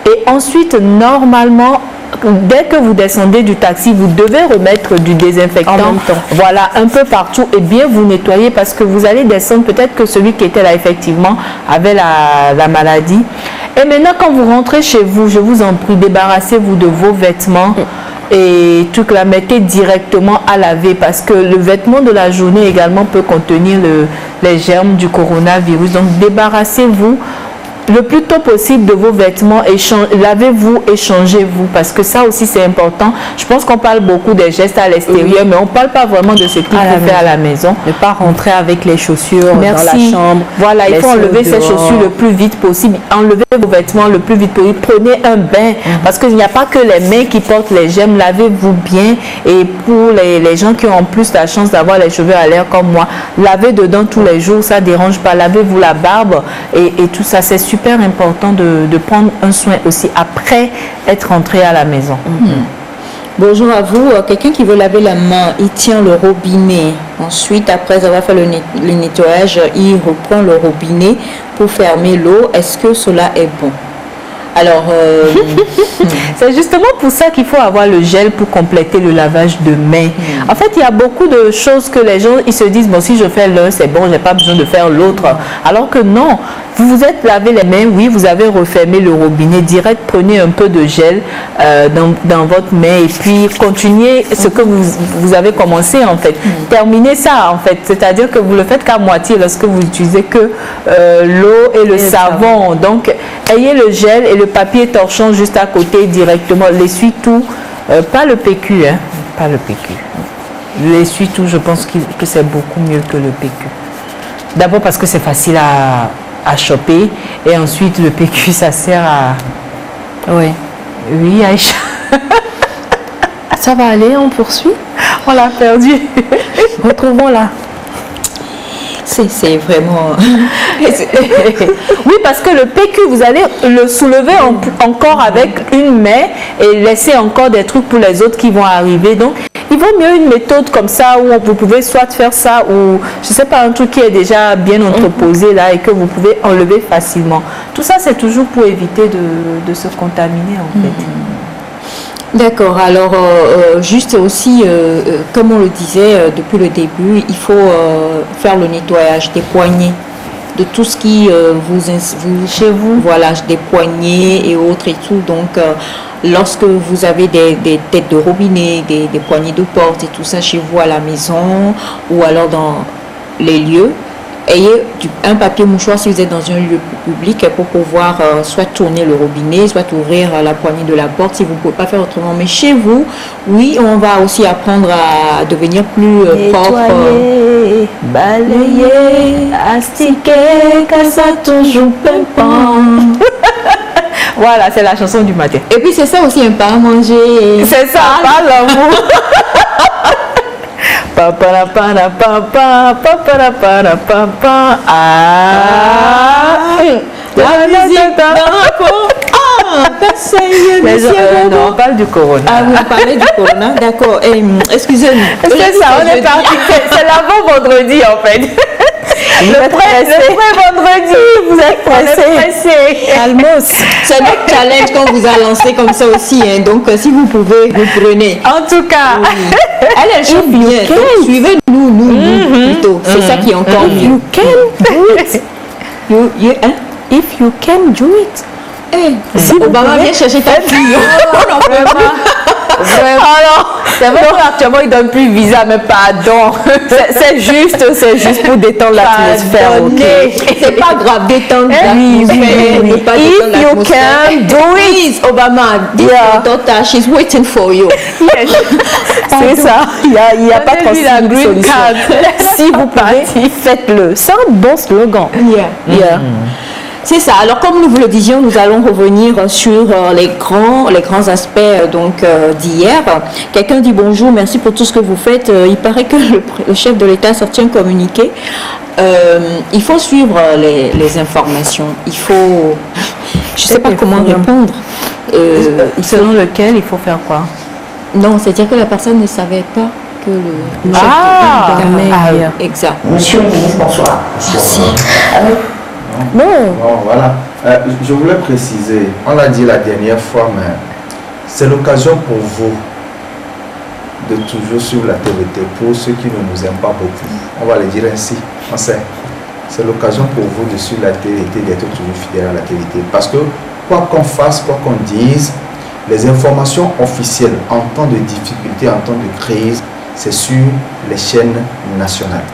Et ensuite, normalement, dès que vous descendez du taxi, vous devez remettre du désinfectant, voilà, un peu partout et bien vous nettoyer parce que vous allez descendre, peut-être que celui qui était là effectivement avait la maladie. Et maintenant, quand vous rentrez chez vous, je vous en prie, débarrassez-vous de vos vêtements et tout la mettez directement à laver parce que le vêtement de la journée également peut contenir les germes du coronavirus. Donc, débarrassez-vous le plus tôt possible de vos vêtements, lavez-vous et changez-vous parce que ça aussi c'est important. Je pense qu'on parle beaucoup des gestes à l'extérieur, mais on ne parle pas vraiment de ce qu'il faut faire à la maison.
Ne pas rentrer avec les chaussures dans la chambre.
Voilà, il faut enlever ces chaussures le plus vite possible. Enlevez vos vêtements le plus vite possible. Prenez un bain parce qu'il n'y a pas que les mains qui portent les germes. Lavez-vous bien et pour les gens qui ont en plus la chance d'avoir les cheveux à l'air comme moi, lavez dedans tous les jours, ça ne dérange pas. Lavez-vous la barbe et tout ça, c'est super important de prendre un soin aussi après être rentré à la maison.
Bonjour à vous. Quelqu'un qui veut laver la main, il tient le robinet. Ensuite, après avoir fait le nettoyage, il reprend le robinet pour fermer l'eau. Est-ce que cela est bon? Alors,
c'est justement pour ça qu'il faut avoir le gel pour compléter le lavage de main. En fait, il y a beaucoup de choses que les gens ils se disent, bon, si je fais l'un, c'est bon, j'ai pas besoin de faire l'autre. Alors que non, vous vous êtes lavé les mains, oui, vous avez refermé le robinet direct, prenez un peu de gel dans votre main et puis continuez ce que vous avez commencé en fait. Terminez ça en fait, c'est-à-dire que vous le faites qu'à moitié lorsque vous utilisez que l'eau et le savon. Donc, ayez le gel et le papier torchon juste à côté directement. L'essuie-tout, pas le PQ, hein, pas le PQ. L'essuie-tout, je pense que c'est beaucoup mieux que le PQ. D'abord parce que c'est facile à choper et ensuite le PQ, ça sert à... Oui, Aïcha.
Ça va aller, on poursuit.
On l'a perdu.
Retrouvons-la.
C'est vraiment...
Oui, parce que le PQ, vous allez le soulever encore avec une main et laisser encore des trucs pour les autres qui vont arriver. Donc, il vaut mieux une méthode comme ça où vous pouvez soit faire ça ou, je ne sais pas, un truc qui est déjà bien entreposé là et que vous pouvez enlever facilement. Tout ça, c'est toujours pour éviter de se contaminer en fait.
D'accord, alors juste aussi, comme on le disait depuis le début, il faut faire le nettoyage des poignets de tout ce qui chez vous, voilà, des poignées et autres et tout. Donc, lorsque vous avez des têtes de robinet, des poignées de porte et tout ça chez vous à la maison ou alors dans les lieux, ayez un papier mouchoir si vous êtes dans un lieu public pour pouvoir soit tourner le robinet, soit ouvrir la poignée de la porte si vous ne pouvez pas faire autrement. Mais chez vous, oui, on va aussi apprendre à devenir plus propre.
Nettoyer, balayer, astiquer, car ça toujours pimpant. Voilà, c'est la chanson du matin.
Et puis c'est ça aussi, un pas à manger.
C'est ça, pas l'amour.
La musique
non, on parle du corona.
Ah, vous parlez du corona, d'accord. Excusez-moi.
C'est ça, on est parti. C'est l'avant-vendredi en fait. Le pré-vendredi, vous êtes pressé.
Calmos. C'est notre challenge qu'on vous a lancé comme ça aussi. Hein. Donc, si vous pouvez, vous prenez.
En tout cas,
elle chante bien. Donc, suivez-nous, plutôt. C'est ça qui est encore mieux.
You can do it. If you can do it.
Si Obama vient chercher ta fille. Non, vraiment.
Alors, c'est vrai qu'actuellement, il ne donne plus visa, mais pardon. C'est juste pour détendre l'atmosphère. Okay.
C'est pas grave, détendre l'atmosphère.
If you can do it.
Obama, this daughter, she's waiting for you.
C'est ça. Il n'y a pas trop de solution. Si vous pouvez, faites-le. C'est un bon slogan.
Yeah. C'est ça. Alors, comme nous vous le disions, nous allons revenir sur les grands aspects d'hier. Quelqu'un dit bonjour, merci pour tout ce que vous faites. Il paraît que le chef de l'État a sorti un communiqué. Il faut suivre les informations. Il faut... Je ne sais pas comment répondre.
Selon lequel, il faut faire quoi?
Non, c'est-à-dire que la personne ne savait pas que le chef exact.
Monsieur le ministre, bonsoir.
Merci.
Non, voilà. Je voulais préciser, on l'a dit la dernière fois, mais c'est l'occasion pour vous de toujours suivre la TVT. Pour ceux qui ne nous aiment pas beaucoup, on va le dire ainsi. C'est l'occasion pour vous de suivre la TVT, d'être toujours fidèle à la TVT. Parce que quoi qu'on fasse, quoi qu'on dise, les informations officielles en temps de difficulté, en temps de crise, c'est sur les chaînes nationales.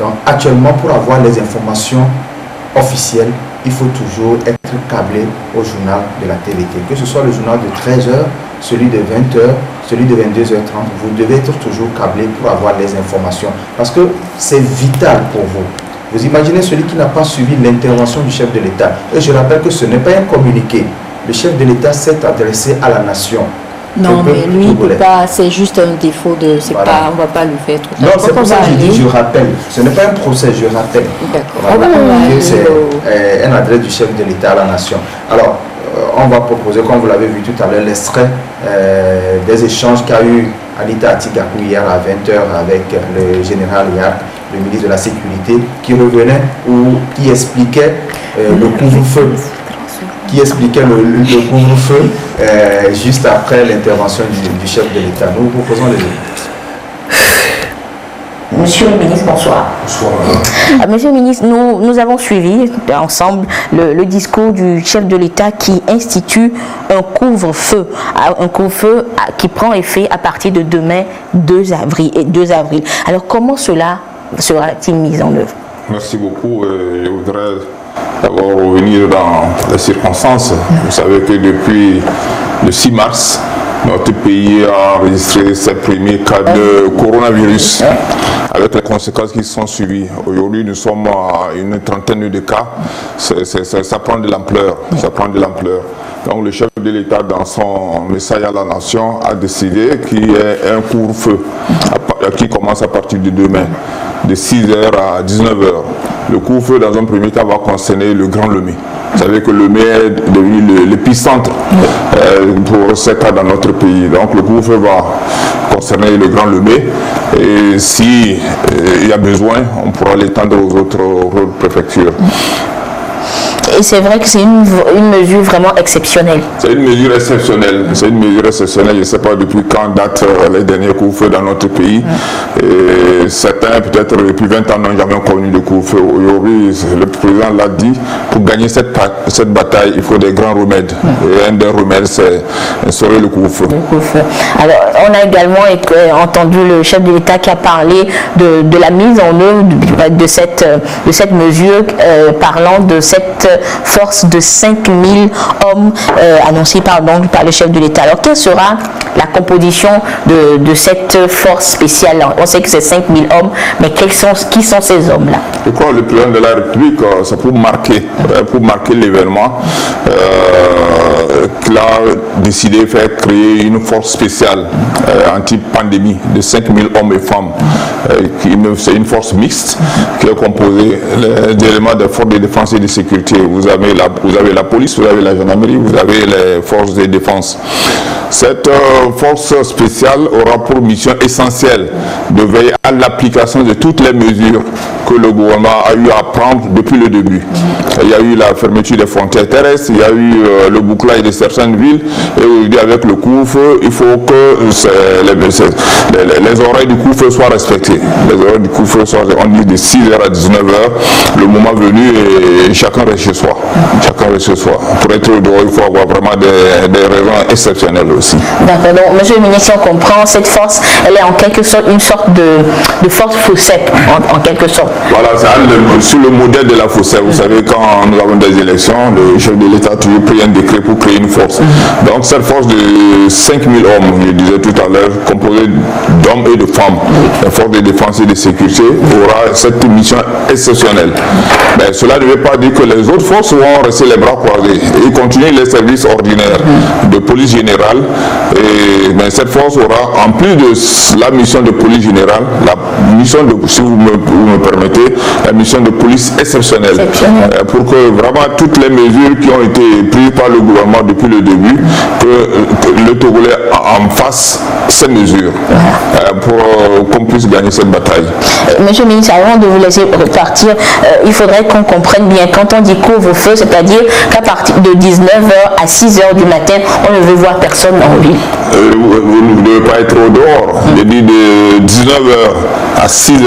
Donc actuellement, pour avoir les informations officiel, il faut toujours être câblé au journal de la TVT. Que ce soit le journal de 13h, celui de 20h, celui de 22h30, vous devez être toujours câblé pour avoir les informations. Parce que c'est vital pour vous. Vous imaginez celui qui n'a pas suivi l'intervention du chef de l'État. Et je rappelle que ce n'est pas un communiqué. Le chef de l'État s'est adressé à la nation.
Non, mais lui, il peut pas, c'est juste un défaut de... Voilà. Pas, on ne va pas lui faire trop.
Non, c'est pour ça que je dis, je rappelle. Ce n'est pas un procès, je rappelle.
D'accord.
Voilà. C'est un adresse du chef de l'État à la nation. Alors, on va proposer, comme vous l'avez vu tout à l'heure, l'extrait des échanges qu'a eu Anita Atigakou hier à 20h avec le général Yark, le ministre de la Sécurité, qui revenait ou qui expliquait le couvre-feu. Qui expliquait le couvre-feu juste après l'intervention du chef de l'État. Nous vous proposons les deux.
Monsieur le ministre, bonsoir.
Bonsoir.
Monsieur le ministre, nous avons suivi ensemble le discours du chef de l'État qui institue un couvre-feu qui prend effet à partir de demain 2 avril. Alors comment cela sera-t-il mis en œuvre?
Merci beaucoup. Je voudrais d'abord revenir dans les circonstances. Vous savez que depuis le 6 mars, notre pays a enregistré ses premiers cas de coronavirus, avec les conséquences qui sont suivies. Aujourd'hui, nous sommes à une trentaine de cas. Ça prend de l'ampleur. Donc le chef de l'État, dans son message à la nation, a décidé qu'il y ait un couvre-feu qui commence à partir de demain, de 6h à 19h. Le couvre-feu, dans un premier temps, va concerner le Grand Lomé. Vous savez que Lomé est devenu l'épicentre pour ces cas dans notre pays. Donc le couvre-feu va concerner le Grand Lomé. Et si il y a besoin, on pourra l'étendre aux autres préfectures.
Et c'est vrai que c'est une mesure vraiment exceptionnelle.
C'est une mesure exceptionnelle. Je ne sais pas depuis quand date les derniers couvre-feux dans notre pays. Et
Et certains, peut-être depuis 20 ans, n'ont jamais connu de couvre-feu. Aujourd'hui, le président l'a dit, pour gagner cette bataille, il faut des grands remèdes. Et un des remèdes, c'est instaurer le couvre-feu.
Alors, on a également entendu le chef de l'État qui a parlé de la mise en œuvre de cette mesure, parlant de cette force de 5000 hommes annoncée par le chef de l'État. Alors, quelle sera la composition de cette force spéciale? On sait que c'est 5000 hommes, mais qui sont ces hommes-là?
Je crois que le président de la République, c'est pour marquer l'événement, qu'il a décidé de faire créer une force spéciale anti-pandémie de 5000 hommes et femmes. C'est une force mixte qui est composée d'éléments de forces de défense et de sécurité. Vous avez la police, vous avez la gendarmerie, vous avez les forces de défense. Cette force spéciale aura pour mission essentielle de veiller à l'application de toutes les mesures que le gouvernement a eu à prendre depuis le début. Il y a eu la fermeture des frontières terrestres, il y a eu le bouclage de certaines villes, et aujourd'hui avec le couvre-feu, il faut que les horaires du couvre-feu soient respectés. Les horaires du couvre-feu sont, on dit, de 6h à 19h, le moment venu, et chacun reste chez soi. Chacun reste chez soi. Pour être dehors, il faut avoir vraiment des raisons exceptionnelles aussi.
D'accord. Donc, monsieur le ministre, on comprend, cette force, elle est en quelque sorte une sorte de force FOSSEP, en quelque sorte.
Voilà, c'est sur le modèle de la FOSSEP. Vous savez, quand nous avons des élections, le chef de l'État a toujours pris un décret pour créer une force. Donc, cette force de 5000 hommes, je disais tout à l'heure, composée d'hommes et de femmes, la force de défense et de sécurité, aura cette mission exceptionnelle. Mais cela ne veut pas dire que les autres forces vont rester les bras croisés et continuer les services ordinaires de police générale. Mais cette force aura, en plus de la mission de police générale, la mission de, si vous me permettez, la mission de police exceptionnelle, pour que vraiment toutes les mesures qui ont été prises par le gouvernement depuis le début, que le Togolais en fasse ces mesures, pour qu'on puisse gagner cette bataille.
Monsieur le ministre, avant de vous laisser repartir, il faudrait qu'on comprenne bien, quand on dit couvre-feu, c'est-à-dire qu'à partir de 19h à 6h du matin, on ne veut voir personne dans la ville.
Vous ne devez pas être au dehors. Je dis de 19h à 6h,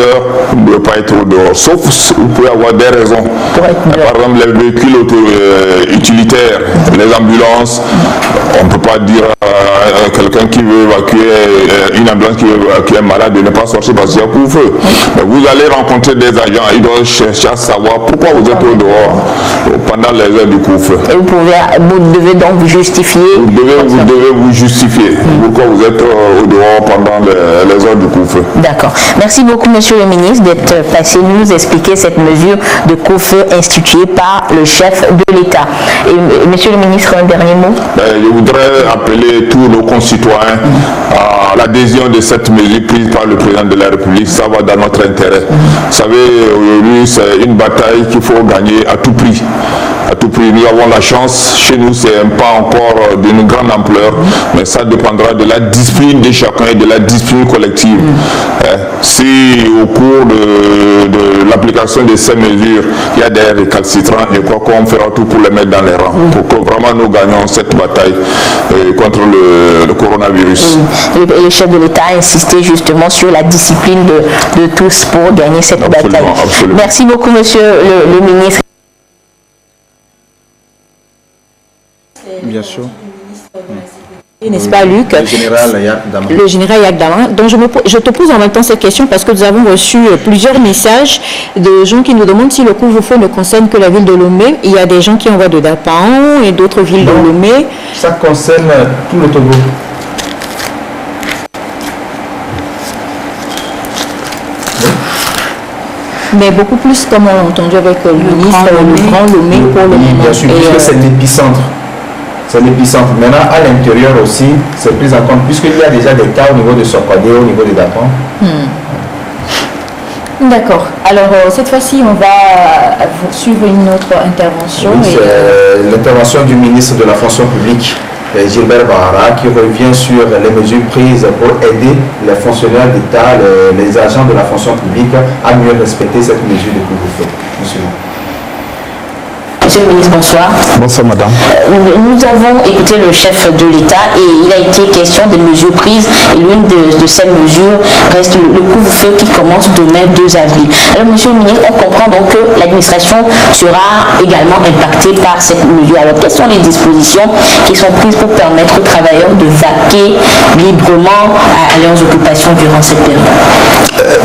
vous ne devez pas être au dehors. Sauf si vous pouvez avoir des raisons. Par exemple, les véhicules utilitaires, les ambulances, on ne peut pas dire à quelqu'un qui veut évacuer, une ambulance qui veut évacuer un malade de ne pas sortir parce qu'il y a couvre-feu. Mais vous allez rencontrer des agents, ils doivent chercher à savoir pourquoi vous êtes au dehors pendant les heures du couvre-feu.
Et vous devez donc vous justifier.
Vous devez vous justifier pourquoi vous êtes au dehors pendant les heures du couvre-feu.
D'accord. Merci beaucoup, monsieur le ministre, d'être passé nous expliquer cette mesure de couvre-feu instituée par le chef de l'État. Et monsieur le ministre, un dernier mot?
Je voudrais appeler tous nos concitoyens à l'adhésion de cette mesure prise par le président de la République. Ça va dans notre intérêt. Vous savez, aujourd'hui, c'est une bataille qu'il faut gagner à tout prix. À tout prix. Nous avons la chance, chez nous, c'est un pas encore d'une grande ampleur, mais ça dépendra de la discipline de chacun et de la discipline collective. Si au cours de l'application de ces mesures, il y a des récalcitrants, je crois qu'on fera tout pour les mettre dans les rangs, pour que vraiment nous gagnions cette bataille contre le coronavirus.
Et le chef de l'État a insisté justement sur la discipline de tous pour gagner cette bataille.
Absolument.
Merci beaucoup, monsieur le ministre.
Bien sûr.
N'est-ce pas, Luc?
Le général Yack Dama.
Le général Yack Dama. Donc, je te pose en même temps cette question parce que nous avons reçu plusieurs messages de gens qui nous demandent si le couvre-feu ne concerne que la ville de Lomé. Il y a des gens qui envoient de Dapaon et d'autres villes de Lomé.
Ça concerne tout le Togo.
Mais beaucoup plus, comme on a entendu avec le ministre, le Grand Lomé pour le moment.
Bien sûr, puisque c'est l'épicentre. C'est l'épicentre. Maintenant, à l'intérieur aussi, c'est pris en compte, puisqu'il y a déjà des cas au niveau de Sokwadé, au niveau de Dapan.
D'accord. Alors, cette fois-ci, on va suivre une autre intervention.
Oui, c'est l'intervention du ministre de la fonction publique, Gilbert Bahara, qui revient sur les mesures prises pour aider les fonctionnaires d'État, les agents de la fonction publique à mieux respecter cette mesure de couvre-feu. Monsieur.
Monsieur le ministre, bonsoir.
Bonsoir madame.
Nous avons écouté le chef de l'État et il a été question des mesures prises et l'une de ces mesures reste le couvre-feu qui commence demain 2 avril. Alors monsieur le ministre, on comprend donc que l'administration sera également impactée par cette mesure. Alors quelles sont les dispositions qui sont prises pour permettre aux travailleurs de vaquer librement à leurs occupations durant cette période?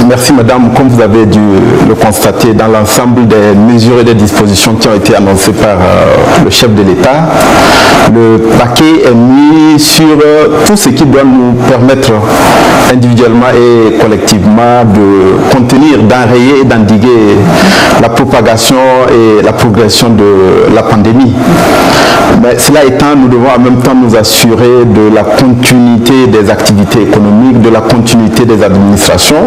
Merci madame, comme vous avez dû le constater, dans l'ensemble des mesures et des dispositions qui ont été annoncées par le chef de l'État, le paquet est mis sur tout ce qui doit nous permettre individuellement et collectivement de contenir, d'enrayer et d'endiguer la propagation et la progression de la pandémie. Mais cela étant, nous devons en même temps nous assurer de la continuité des activités économiques, de la continuité des administrations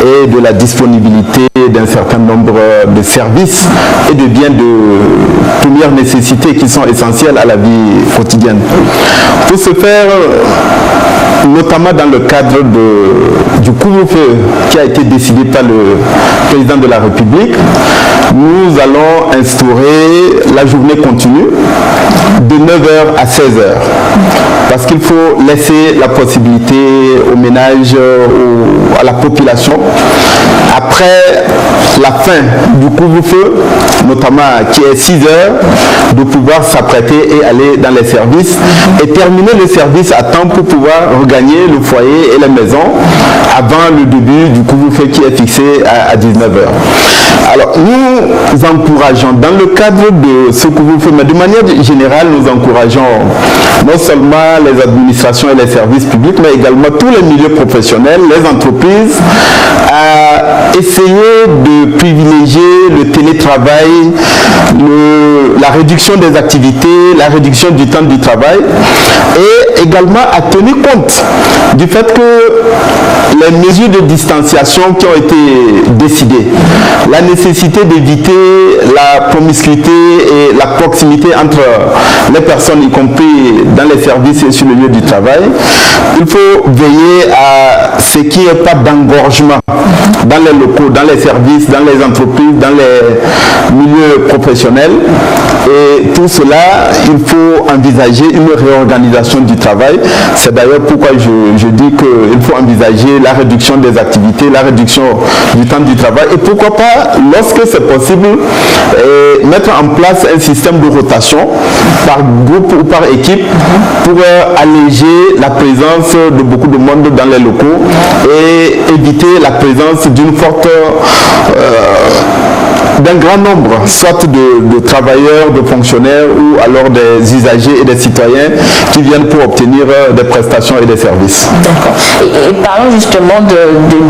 et de la disponibilité d'un certain nombre de services et de biens de première nécessité qui sont essentiels à la vie quotidienne. Pour ce faire, notamment dans le cadre du couvre-feu qui a été décidé par le président de la République, nous allons instaurer la journée continue de 9h à 16h. Parce qu'il faut laisser la possibilité aux ménages, à la population, après la fin du couvre-feu, notamment qui est 6h, de pouvoir s'apprêter et aller dans les services et terminer le service à temps pour pouvoir regagner le foyer et les maisons avant le début du couvre-feu qui est fixé à 19h. Alors nous encourageons, dans le cadre de ce couvre-feu, mais de manière générale, nous encourageons non seulement les administrations et les services publics, mais également tous les milieux professionnels, les entreprises, à essayer de privilégier le télétravail, la réduction des activités, la réduction du temps du travail, et également à tenir compte du fait que les mesures de distanciation qui ont été décidées, la nécessité d'éviter la promiscuité et la proximité entre les personnes, y compris dans les services et sur le lieu du travail, il faut veiller à ce qu'il n'y ait pas d'engorgement dans les locaux, dans les services, dans les entreprises, dans les milieux professionnels. Et tout cela, il faut envisager une réorganisation du travail. C'est d'ailleurs pourquoi je dis qu'il faut envisager la réduction des activités, la réduction du temps du travail et pourquoi pas, lorsque c'est possible, mettre en place un système de rotation par groupe ou par équipe pour alléger la présence de beaucoup de monde dans les locaux et éviter la présence d'une forte d'un grand nombre, soit de travailleurs, de fonctionnaires ou alors des usagers et des citoyens qui viennent pour obtenir des prestations et des services.
D'accord. Et parlons justement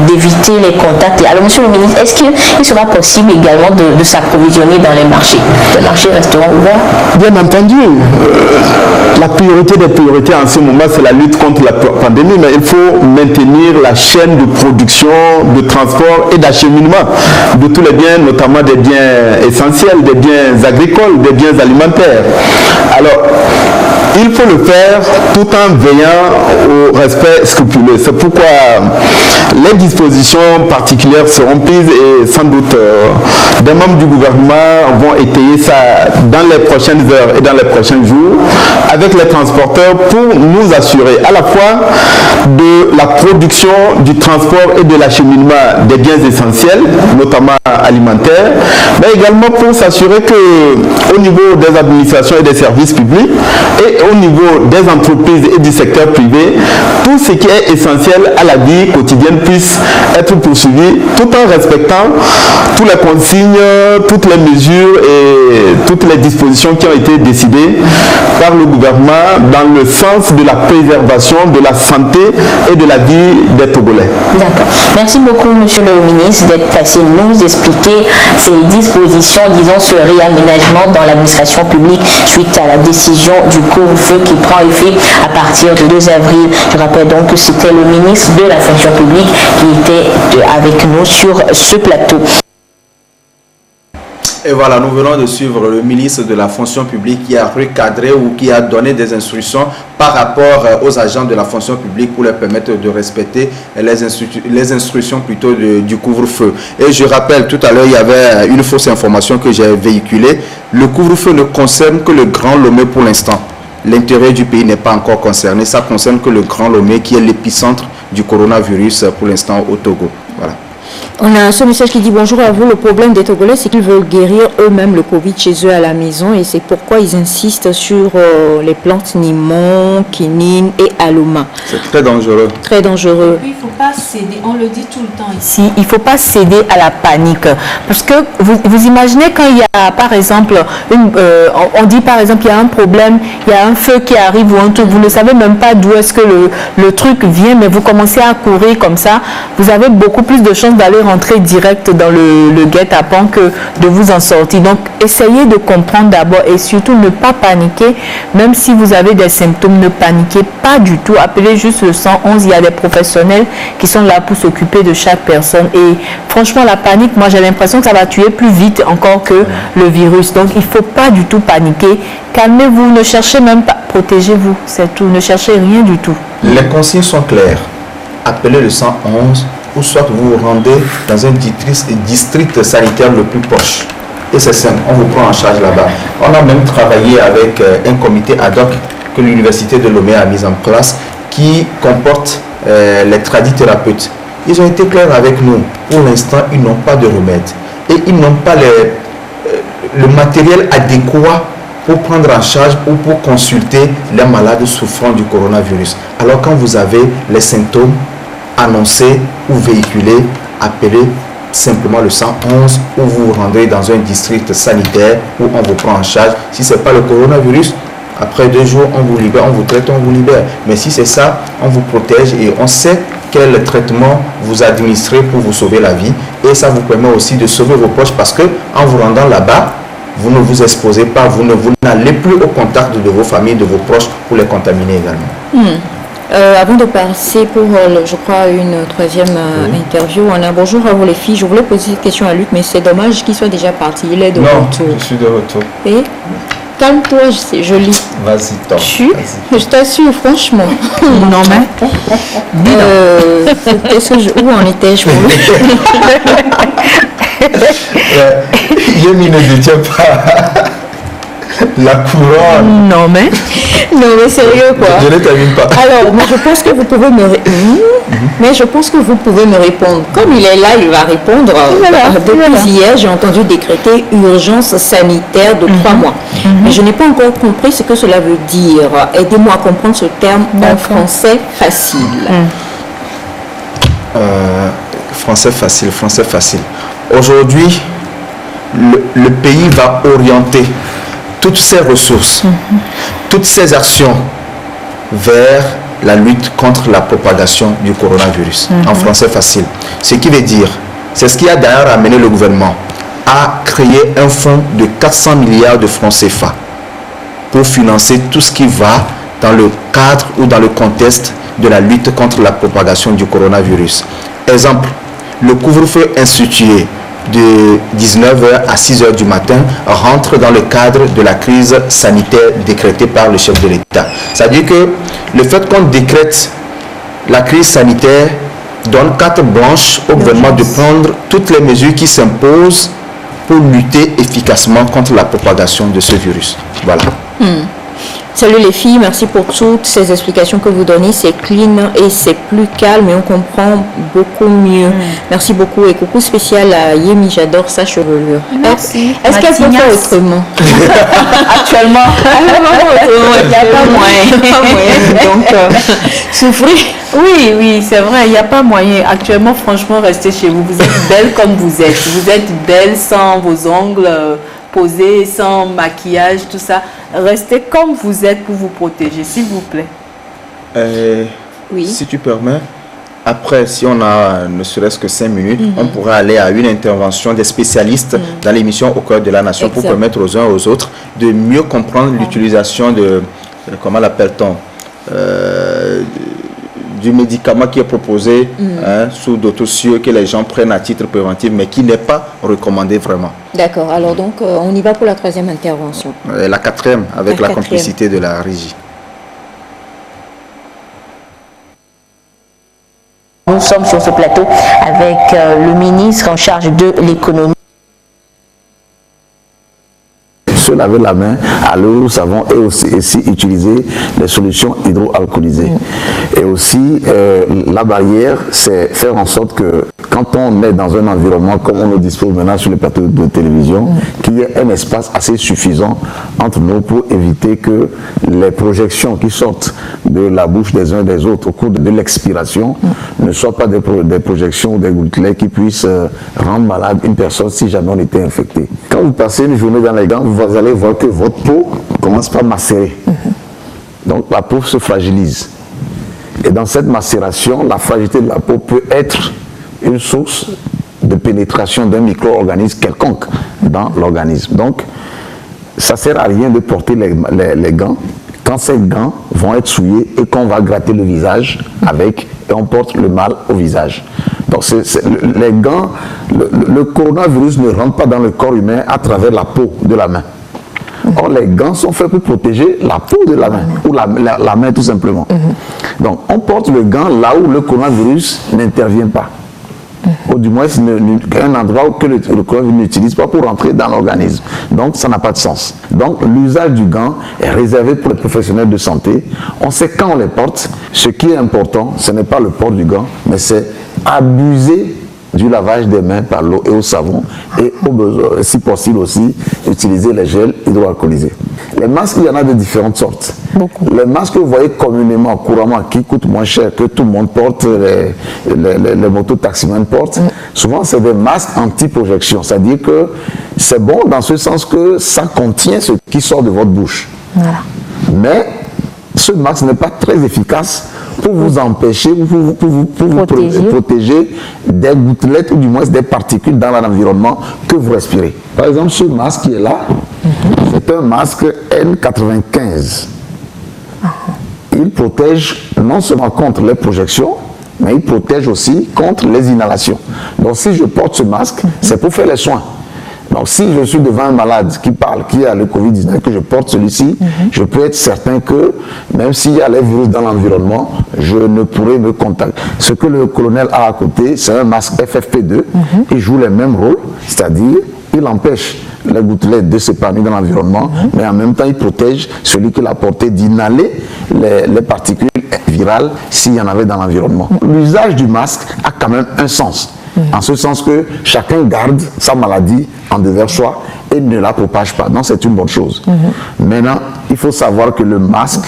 d'éviter les contacts. Alors, monsieur le ministre, est-ce qu'il sera possible également de s'approvisionner dans les marchés? Les marchés resteront ouverts?
Bien entendu. La priorité des priorités en ce moment, c'est la lutte contre la pandémie, mais il faut maintenir la chaîne de production, de transport et d'acheminement de tous les biens, notamment des biens essentiels, des biens agricoles, des biens alimentaires. Alors, il faut le faire tout en veillant au respect scrupuleux. C'est pourquoi les dispositions particulières seront prises et sans doute des membres du gouvernement vont étayer ça dans les prochaines heures et dans les prochains jours avec les transporteurs pour nous assurer à la fois de la production, du transport et de l'acheminement des biens essentiels, notamment alimentaires, mais également pour s'assurer que au niveau des administrations et des services publics et au niveau des entreprises et du secteur privé, tout ce qui est essentiel à la vie quotidienne puisse être poursuivi tout en respectant toutes les consignes, toutes les mesures et toutes les dispositions qui ont été décidées par le gouvernement dans le sens de la préservation de la santé et de la vie des Togolais.
D'accord. Merci beaucoup, monsieur le ministre, d'être passé nous expliquer ces dispositions, disons ce réaménagement dans l'administration publique suite à la décision du couvre-feu qui prend effet à partir du 2 avril. Je rappelle donc que c'était le ministre de la fonction publique qui était avec nous sur ce plateau.
Et voilà, nous venons de suivre le ministre de la fonction publique qui a recadré ou qui a donné des instructions par rapport aux agents de la fonction publique pour leur permettre de respecter les instructions plutôt du couvre-feu. Et je rappelle, tout à l'heure, il y avait une fausse information que j'ai véhiculée. Le couvre-feu ne concerne que le Grand Lomé pour l'instant. L'intérieur du pays n'est pas encore concerné. Ça concerne que le Grand Lomé qui est l'épicentre du coronavirus pour l'instant au Togo. Voilà.
On a ce message qui dit bonjour à vous. Le problème des Togolais, c'est qu'ils veulent guérir eux-mêmes le Covid chez eux à la maison et c'est pourquoi ils insistent sur les plantes Nimon, Quinine et Aluma.
C'est très dangereux.
Très dangereux.
Il ne faut pas céder, on le dit tout le temps ici, il ne faut pas céder à la panique. Parce que vous imaginez quand il y a par exemple, on dit par exemple il y a un problème, il y a un feu qui arrive ou un truc, vous ne savez même pas d'où est-ce que le truc vient, mais vous commencez à courir comme ça, vous avez beaucoup plus de chances d'aller rentrer direct dans le guet-apens que de vous en sortir. Donc, essayez de comprendre d'abord et surtout ne pas paniquer. Même si vous avez des symptômes, ne paniquez pas du tout. Appelez juste le 111. Il y a des professionnels qui sont là pour s'occuper de chaque personne. Et franchement, la panique, moi, j'ai l'impression que ça va tuer plus vite encore que le virus. Donc, il ne faut pas du tout paniquer. Calmez-vous, ne cherchez même pas. Protégez-vous, c'est tout. Ne cherchez rien du tout.
Les consignes sont claires. Appelez le 111 ou soit vous vous rendez dans un district sanitaire le plus proche. Et c'est simple, on vous prend en charge là-bas. On a même travaillé avec un comité ad hoc que l'Université de Lomé a mis en place qui comporte les tradithérapeutes. Ils ont été clairs avec nous. Pour l'instant, ils n'ont pas de remède. Et ils n'ont pas le matériel adéquat pour prendre en charge ou pour consulter les malades souffrant du coronavirus. Alors quand vous avez les symptômes annoncés ou véhiculés, appelez simplement le 111 ou vous vous rendez dans un district sanitaire où on vous prend en charge. Si ce n'est pas le coronavirus, après 2 jours, on vous libère, on vous traite, on vous libère. Mais si c'est ça, on vous protège et on sait quel traitement vous administrez pour vous sauver la vie. Et ça vous permet aussi de sauver vos proches parce que en vous rendant là-bas, vous ne vous exposez pas, vous n'allez plus au contact de vos familles, de vos proches pour les contaminer également.
Avant de passer pour, je crois, une troisième interview, on a bonjour à vous les filles. Je voulais poser cette question à Luc, mais c'est dommage qu'il soit déjà parti. Il est de retour.
Non, je suis de retour.
Et calme-toi, je lis.
Vas-y, toi.
Je t'assure, franchement.
Non, mais.
Où en étais-je
Yemi ne détient pas la couronne.
Non mais
sérieux quoi.
Je ne termine pas.
Alors, moi je pense que vous pouvez me répondre. Comme il est là, il va répondre. Depuis hier, j'ai entendu décréter urgence sanitaire de 3 mois. Mais je n'ai pas encore compris ce que cela veut dire. Aidez-moi à comprendre ce terme en français facile.
Français facile. Aujourd'hui, le pays va orienter toutes ses ressources, toutes ses actions vers la lutte contre la propagation du coronavirus. En français facile. Ce qui veut dire, c'est ce qui a d'ailleurs amené le gouvernement à créer un fonds de 400 milliards de francs CFA pour financer tout ce qui va dans le cadre ou dans le contexte de la lutte contre la propagation du coronavirus. Exemple, le couvre-feu institué de 19h à 6h du matin rentre dans le cadre de la crise sanitaire décrétée par le chef de l'État. C'est-à-dire que le fait qu'on décrète la crise sanitaire donne carte blanche au gouvernement de prendre toutes les mesures qui s'imposent pour lutter efficacement contre la propagation de ce virus. Voilà.
Salut les filles, merci pour toutes ces explications que vous donnez. C'est clean et c'est plus calme et on comprend beaucoup mieux. Merci beaucoup et coucou spécial à Yemi, j'adore sa chevelure.
Merci.
Est-ce qu'elle peut faire autrement?
Actuellement,
il n'y a pas moyen. Donc, souffrir.
Oui, c'est vrai, il n'y a pas moyen. Actuellement, franchement, restez chez vous. Vous êtes belle comme vous êtes. Vous êtes belle sans vos ongles posés, sans maquillage, tout ça. Restez comme vous êtes pour vous protéger, s'il vous plaît.
Oui.
Si tu permets, après, si on a ne serait-ce que 5 minutes, on pourrait aller à une intervention des spécialistes dans l'émission Au cœur de la nation pour permettre aux uns et aux autres de mieux comprendre l'utilisation de, comment l'appelle-t-on, du médicament qui est proposé sous d'autres cieux que les gens prennent à titre préventif, mais qui n'est pas recommandé vraiment.
D'accord, alors donc on y va pour la 3e intervention.
La 4e, avec la complicité de la régie.
Nous sommes sur ce plateau avec le ministre en charge de l'économie.
Se laver la main à l'eau, au savon et aussi utiliser des solutions hydroalcoolisées. Et aussi, la barrière, c'est faire en sorte que quand on est dans un environnement comme on le dispose maintenant sur les plateaux de télévision, qu'il y ait un espace assez suffisant entre nous pour éviter que les projections qui sortent de la bouche des uns et des autres au cours de l'expiration ne soient pas des projections ou des gouttelettes qui puissent rendre malade une personne si jamais on était infecté. Quand vous passez une journée dans les gants, vous allez voir que votre peau commence par macérer. Donc la peau se fragilise. Et dans cette macération, la fragilité de la peau peut être une source de pénétration d'un micro-organisme quelconque dans l'organisme. Donc, ça ne sert à rien de porter les gants quand ces gants vont être souillés et qu'on va gratter le visage avec et on porte le mal au visage. Donc, les gants, le coronavirus ne rentre pas dans le corps humain à travers la peau de la main. Or, les gants sont faits pour protéger la peau de la main, ou la main tout simplement. Donc, on porte le gant là où le coronavirus n'intervient pas. Ou du moins, un endroit que le coronavirus n'utilise pas pour rentrer dans l'organisme. Donc, ça n'a pas de sens. Donc, l'usage du gant est réservé pour les professionnels de santé. On sait quand on les porte. Ce qui est important, ce n'est pas le port du gant, mais c'est abuser du lavage des mains par l'eau et au savon et au besoin, si possible aussi, utiliser les gels hydroalcoolisés. Les masques, il y en a de différentes sortes. Les masques que vous voyez communément, couramment, qui coûtent moins cher, que tout le monde porte, les mototaximens portent, souvent c'est des masques anti-projection. C'est-à-dire que c'est bon dans ce sens que ça contient ce qui sort de votre bouche. Voilà. Mais ce masque n'est pas très efficace pour vous empêcher, pour vous protéger des gouttelettes ou du moins des particules dans l'environnement que vous respirez. Par exemple, ce masque qui est là, c'est un masque N95. Il protège non seulement contre les projections, mais il protège aussi contre les inhalations. Donc si je porte ce masque, c'est pour faire les soins. Donc si je suis devant un malade qui parle, qui a le Covid-19, que je porte celui-ci, je peux être certain que même s'il y a les virus dans l'environnement, je ne pourrai me contacter. Ce que le colonel a à côté, c'est un masque FFP2, il joue les mêmes rôles, c'est-à-dire il empêche les gouttelettes de s'épanouir dans l'environnement, mais en même temps il protège celui qui l'a porté d'inhaler les particules virales s'il y en avait dans l'environnement. L'usage du masque a quand même un sens. En ce sens que chacun garde sa maladie en devers soi et ne la propage pas. Donc c'est une bonne chose. Maintenant, il faut savoir que le masque,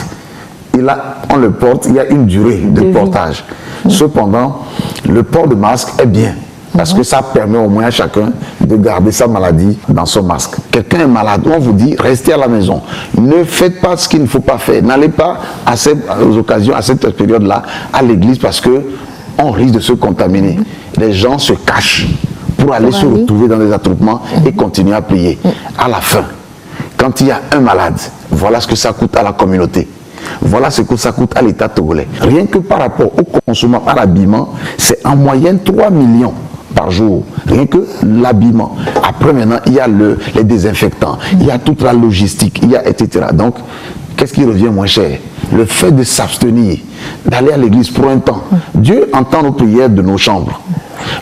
on le porte, il y a une durée de portage. Cependant, le port de masque est bien. Parce que ça permet au moins à chacun de garder sa maladie dans son masque. Quelqu'un est malade, on vous dit, restez à la maison. Ne faites pas ce qu'il ne faut pas faire. N'allez pas aux occasions, à cette période-là, à l'église parce que on risque de se contaminer. Les gens se cachent pour aller se retrouver dans des attroupements et continuer à prier. À la fin, quand il y a un malade, voilà ce que ça coûte à la communauté. Voilà ce que ça coûte à l'État togolais. Rien que par rapport au consommation, à l'habillement, c'est en moyenne 3 millions par jour. Rien que l'habillement. Après maintenant, il y a les désinfectants, il y a toute la logistique, il y a etc. Donc, qu'est-ce qui revient moins cher? Le fait de s'abstenir, d'aller à l'église pour un temps. Dieu entend nos prières de nos chambres.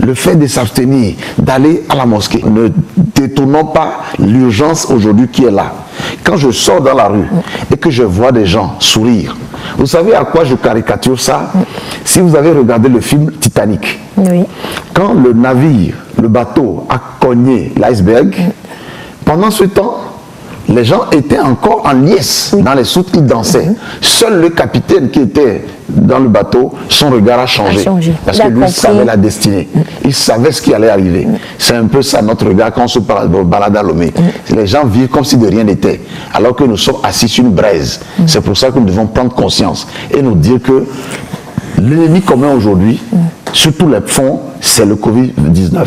Le fait de s'abstenir, d'aller à la mosquée. Ne détournons pas l'urgence aujourd'hui qui est là. Quand je sors dans la rue et que je vois des gens sourire, vous savez à quoi je caricature ça? Si vous avez regardé le film Titanic, quand le navire, le bateau a cogné l'iceberg, pendant ce temps, les gens étaient encore en liesse dans les soutes, ils dansaient. Seul le capitaine qui était dans le bateau, son regard a changé. Parce que lui savait la destinée. Il savait ce qui allait arriver. C'est un peu ça notre regard quand on se balade à Lomé. Les gens vivent comme si de rien n'était. Alors que nous sommes assis sur une braise. C'est pour ça que nous devons prendre conscience et nous dire que l'ennemi commun aujourd'hui, sur tous les fronts, c'est le Covid-19.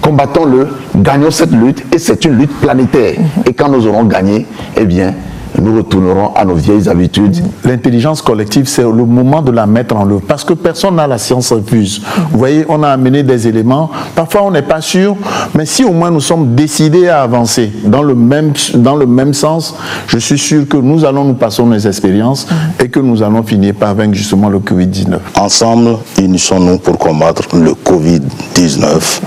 Combattons-le, gagnons cette lutte et c'est une lutte planétaire. Et quand nous aurons gagné, eh bien, nous retournerons à nos vieilles habitudes. L'intelligence collective, c'est le moment de la mettre en œuvre parce que personne n'a la science infuse. Vous voyez, on a amené des éléments. Parfois, on n'est pas sûr, mais si au moins nous sommes décidés à avancer dans le même sens, je suis sûr que nous allons nous passer nos expériences et que nous allons finir par vaincre justement le Covid-19. Ensemble, unissons-nous pour combattre le Covid-19.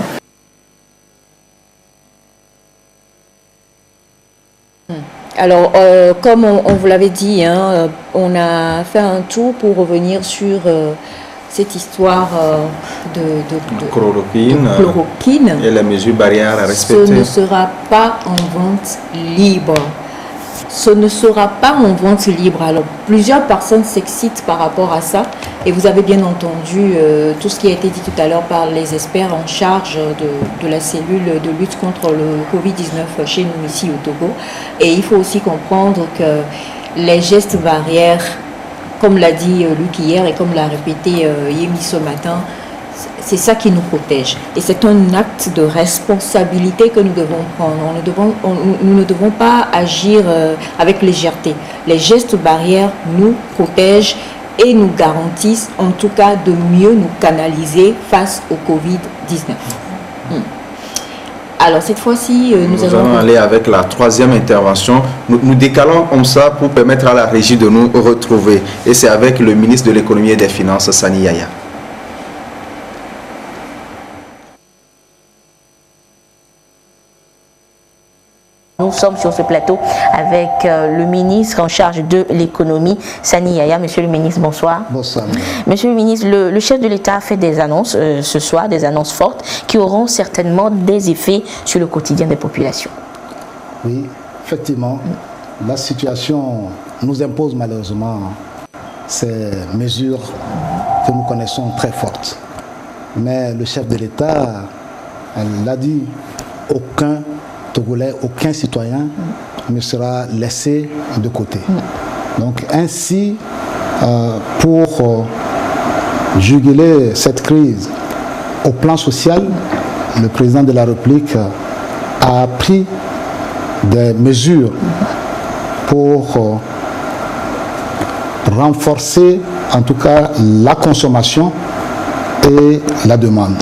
Alors, comme on vous l'avait dit, hein, on a fait un tour pour revenir sur cette histoire de chloroquine
et les mesures barrières à respecter.
Ce ne sera pas en vente libre. Ce ne sera pas en vente libre. Alors, plusieurs personnes s'excitent par rapport à ça. Et vous avez bien entendu tout ce qui a été dit tout à l'heure par les experts en charge de la cellule de lutte contre le Covid-19 chez nous ici au Togo. Et il faut aussi comprendre que les gestes barrières, comme l'a dit Luc hier et comme l'a répété Yemi ce matin, c'est ça qui nous protège. Et c'est un acte de responsabilité que nous devons prendre. Nous ne devons pas agir avec légèreté. Les gestes barrières nous protègent et nous garantissent en tout cas de mieux nous canaliser face au Covid-19. Alors cette fois-ci, nous allons
aller avec la troisième intervention. Nous décalons comme ça pour permettre à la régie de nous retrouver. Et c'est avec le ministre de l'économie et des finances, Sani Yaya.
Nous sommes sur ce plateau avec le ministre en charge de l'économie, Sani Yaya. Monsieur le ministre, bonsoir.
Bonsoir.
Monsieur le ministre, le chef de l'État a fait des annonces ce soir, des annonces fortes qui auront certainement des effets sur le quotidien des populations.
Oui, effectivement, la situation nous impose malheureusement ces mesures que nous connaissons très fortes. Mais le chef de l'État, elle l'a dit, aucun Togolais, aucun citoyen ne sera laissé de côté. Donc ainsi, pour juguler cette crise au plan social, le président de la République a pris des mesures pour renforcer en tout cas la consommation et la demande.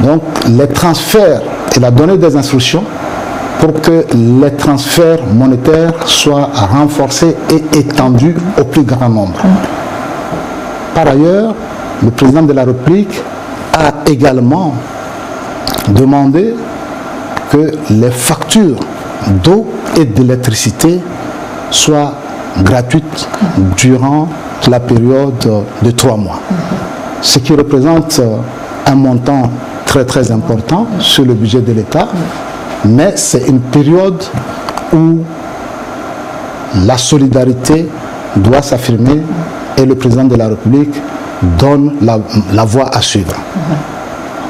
Donc les transferts, il a donné des instructions pour que les transferts monétaires soient renforcés et étendus au plus grand nombre. Par ailleurs, le président de la République a également demandé que les factures d'eau et d'électricité soient gratuites durant la période de 3 mois. Ce qui représente un montant très très important sur le budget de l'État. Mais c'est une période où la solidarité doit s'affirmer et le président de la République donne la voie à suivre.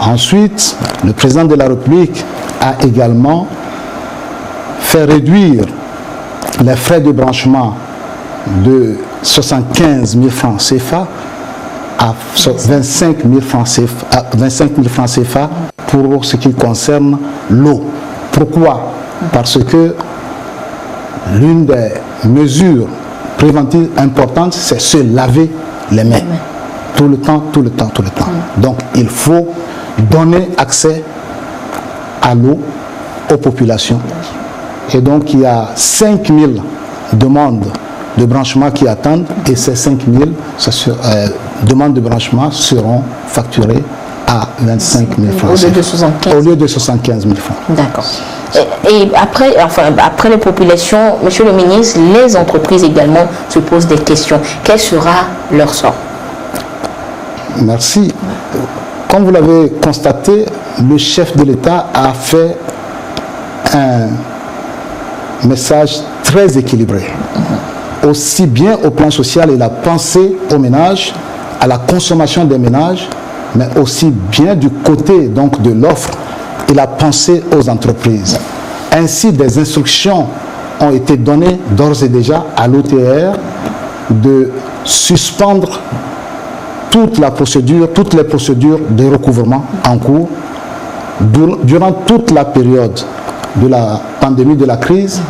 Ensuite, le président de la République a également fait réduire les frais de branchement de 75 000 francs CFA à 25 000 francs CFA pour ce qui concerne l'eau. Pourquoi? Parce que l'une des mesures préventives importantes, c'est se laver les mains. Tout le temps. Donc il faut donner accès à l'eau aux populations. Et donc il y a 5 000 demandes de branchement qui attendent et ces 5 000 demandes de branchement seront facturées à 25 000 francs. Au lieu de 75 000 francs.
D'accord. Et après les populations, monsieur le ministre, les entreprises également se posent des questions. Quel sera leur sort?
Merci. Comme vous l'avez constaté, le chef de l'État a fait un message très équilibré. Aussi bien au plan social, il a pensé aux ménages, à la consommation des ménages, mais aussi bien du côté donc de l'offre, il a pensé aux entreprises. Ainsi, des instructions ont été données d'ores et déjà à l'OTR de suspendre toutes les procédures de recouvrement en cours durant toute la période de la pandémie, de la crise.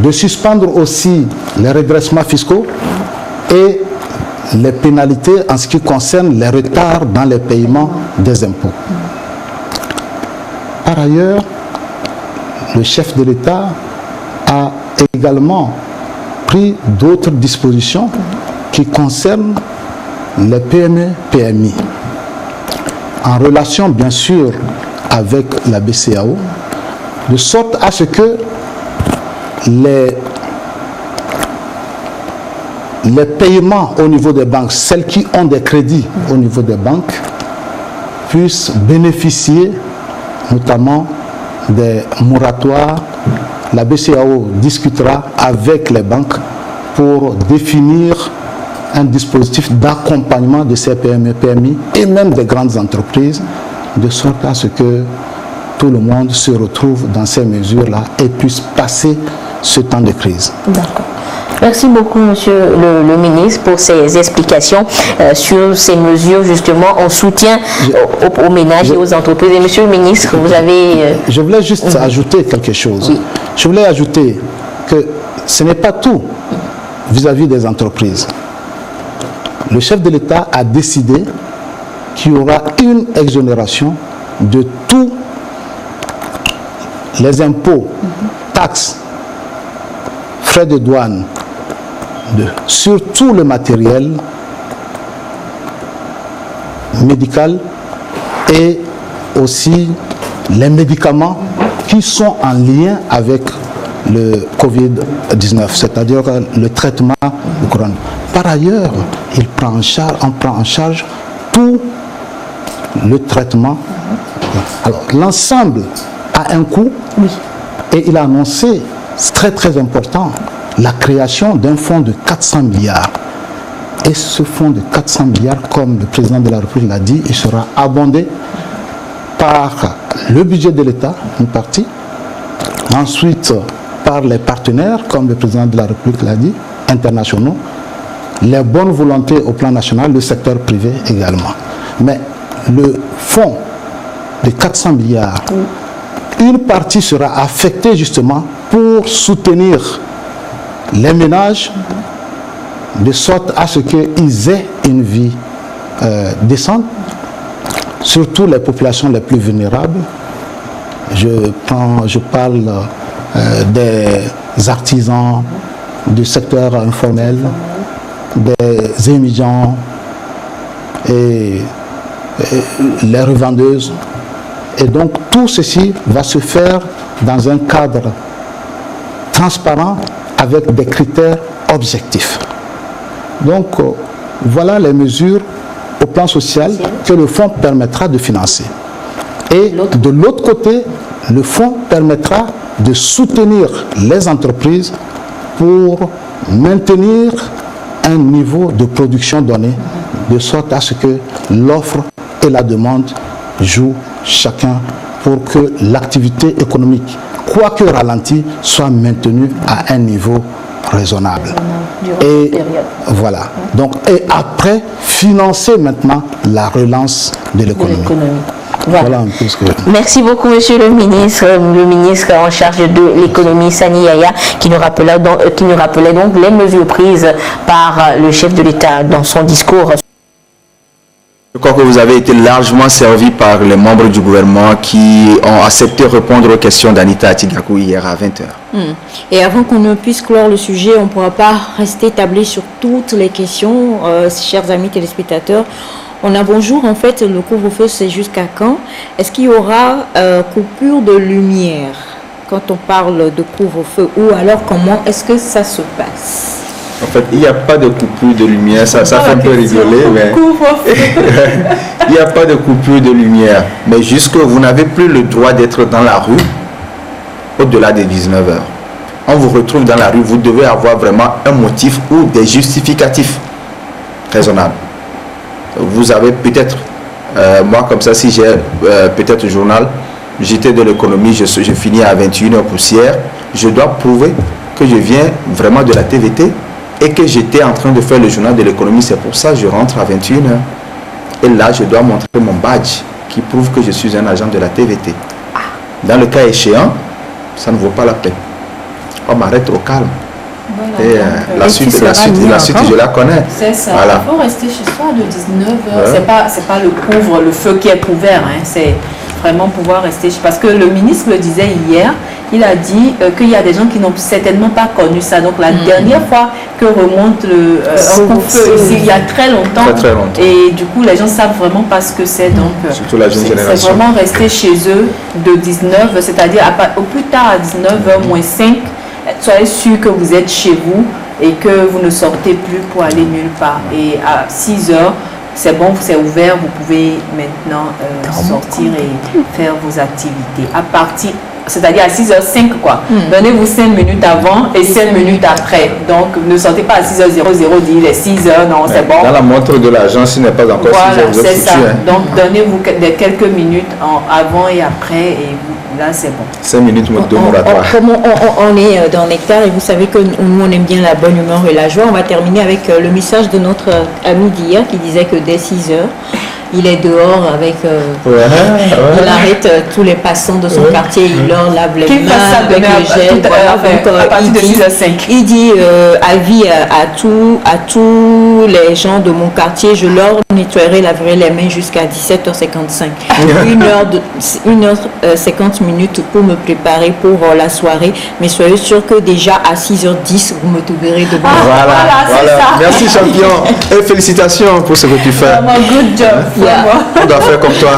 de suspendre aussi les redressements fiscaux et les pénalités en ce qui concerne les retards dans les paiements des impôts. Par ailleurs, le chef de l'État a également pris d'autres dispositions qui concernent les PME, PMI, en relation bien sûr avec la BCEAO, de sorte à ce que les paiements au niveau des banques, celles qui ont des crédits au niveau des banques, puissent bénéficier notamment des moratoires. La BCEAO discutera avec les banques pour définir un dispositif d'accompagnement de ces PME, PMI et même des grandes entreprises, de sorte à ce que tout le monde se retrouve dans ces mesures-là et puisse passer ce temps de crise.
D'accord. Merci beaucoup, monsieur le ministre, pour ces explications sur ces mesures justement en soutien aux ménages et aux entreprises. Et monsieur le ministre, vous avez...
Je voulais juste ajouter quelque chose. Oui. Je voulais ajouter que ce n'est pas tout vis-à-vis des entreprises. Le chef de l'État a décidé qu'il y aura une exonération de tous les impôts, taxes, frais de douane, sur tout le matériel médical et aussi les médicaments qui sont en lien avec le Covid-19, c'est-à-dire le traitement du coronavirus. Par ailleurs, on prend en charge tout le traitement. Alors, l'ensemble a un coût et il a annoncé, c'est très très important, la création d'un fonds de 400 milliards. Et ce fonds de 400 milliards, comme le président de la République l'a dit, il sera abondé par le budget de l'État, une partie, ensuite par les partenaires, comme le président de la République l'a dit, internationaux, les bonnes volontés au plan national, le secteur privé également. Mais le fonds de 400 milliards, une partie sera affectée justement pour soutenir les ménages de sorte à ce qu'ils aient une vie décente, surtout les populations les plus vulnérables. Je parle des artisans, du secteur informel, des émigrants et les revendeuses. Et donc tout ceci va se faire dans un cadre transparent avec des critères objectifs. Donc voilà les mesures au plan social que le fonds permettra de financer. Et de l'autre côté, le fonds permettra de soutenir les entreprises pour maintenir un niveau de production donné, de sorte à ce que l'offre et la demande jouent chacun pour que l'activité économique, quoique ralentie, soit maintenue à un niveau raisonnable. Et voilà. Donc, et après, financer maintenant la relance de l'économie. Voilà un peu ce que...
Merci beaucoup, monsieur le ministre en charge de l'économie, Sani Yaya, qui nous rappelait donc les mesures prises par le chef de l'État dans son discours.
Je crois que vous avez été largement servi par les membres du gouvernement qui ont accepté de répondre aux questions d'Anita Atigakou hier à 20h.
Et avant qu'on ne puisse clore le sujet, on ne pourra pas rester tablé sur toutes les questions, chers amis téléspectateurs. On a bonjour, en fait, le couvre-feu, c'est jusqu'à quand? Est-ce qu'il y aura coupure de lumière quand on parle de couvre-feu? Ou alors, comment est-ce que ça se passe?
En fait, il n'y a pas de coupure de lumière, ça fait un peu rigoler, mais il n'y a pas de coupure de lumière. Mais jusque vous n'avez plus le droit d'être dans la rue au-delà des 19h. On vous retrouve dans la rue, vous devez avoir vraiment un motif ou des justificatifs raisonnables. Vous avez peut-être, moi comme ça, si j'ai peut-être journal, j'étais de l'économie, je finis à 21h poussière, je dois prouver que je viens vraiment de la TVT et que j'étais en train de faire le journal de l'économie, c'est pour ça que je rentre à 21h. Et là, je dois montrer mon badge qui prouve que je suis un agent de la TVT. Dans le cas échéant, ça ne vaut pas la peine. on m'arrête au calme.
Voilà,
Et la
et
suite,
tu seras
la suite, je la connais.
C'est ça.
Voilà.
Il faut rester chez soi de 19h.
Ouais.
C'est pas le couvre-le-feu qui est couvert. Hein. C'est vraiment pouvoir rester. Parce que le ministre le disait hier, il a dit qu'il y a des gens qui n'ont certainement pas connu ça. Donc la dernière fois que remonte un couvre-feu ici, il y a très longtemps.
Très longtemps.
Et du coup, les gens savent vraiment pas ce que c'est. Donc
surtout la jeune
c'est
génération.
vraiment rester chez eux de 19, c'est-à-dire au plus tard à 19h moins 5. Soyez sûr que vous êtes chez vous et que vous ne sortez plus pour aller nulle part. Et à 6 heures, c'est bon, c'est ouvert, vous pouvez maintenant sortir et faire vos activités. À partir, c'est-à-dire à 6h05 quoi. Donnez-vous 5 minutes avant et 5 minutes après. Donc ne sortez pas à 6h00, dit il est 6h, non, c'est bon.
Dans la montre de l'agence, il n'est pas encore 6h,
Voilà,
vous êtes
c'est ça.
foutu, hein.
Donc donnez-vous quelques minutes avant et après et là c'est bon.
5 minutes de moratoire.
Comme on est dans Nectar et vous savez que nous on aime bien la bonne humeur et la joie, on va terminer avec le message de notre ami d'hier qui disait que dès 6 heures, il est dehors avec... Il arrête tous les passants de son quartier, il leur lave les mains avec le gel.
À partir de 6h05.
Il dit avis à tous les gens de mon quartier, je leur nettoierai, laverai les mains jusqu'à 17h55. 1h50 minutes pour me préparer pour la soirée. Mais soyez sûr que déjà à 6h10, vous me trouverez debout.
Voilà. Merci champion. Et félicitations pour ce que tu fais.
Good job.
On doit faire comme toi.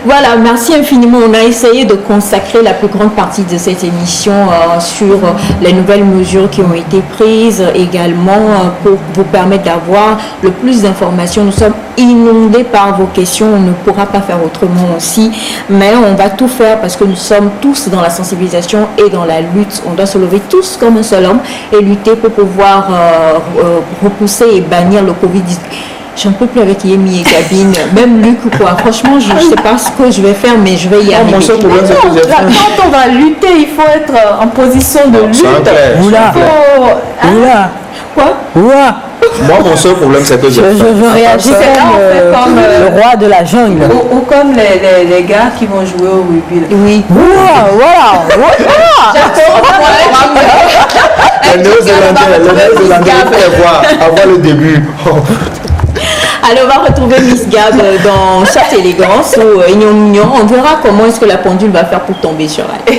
Voilà, merci infiniment. On a essayé de consacrer la plus grande partie de cette émission sur les nouvelles mesures qui ont été prises, également pour vous permettre d'avoir le plus d'informations. Nous sommes inondés par vos questions, on ne pourra pas faire autrement aussi, mais on va tout faire parce que nous sommes tous dans la sensibilisation et dans la lutte. On doit se lever tous comme un seul homme et lutter pour pouvoir repousser et bannir le Covid-19. J'en peux plus avec Yemi et Cabine, même Luc quoi. Franchement, je ne sais pas ce que je vais faire, mais je vais y arriver.
Mon seul problème, c'est que j'ai faim.
Quand on va lutter, il faut être en position de lutte.
Oula.
Quoi?
Moi, mon seul problème, c'est que j'ai faim.
Je réagis comme le roi de la jungle.
Ou comme les gars qui vont jouer au rugby.
Oui.
Voilà.
Les Néo-Zélandais, il faut les voir avant le début.
Alors, on va retrouver Miss Gab dans Chatte Élégance ou Ignon Mignon. On verra comment est-ce que la pendule va faire pour tomber sur elle.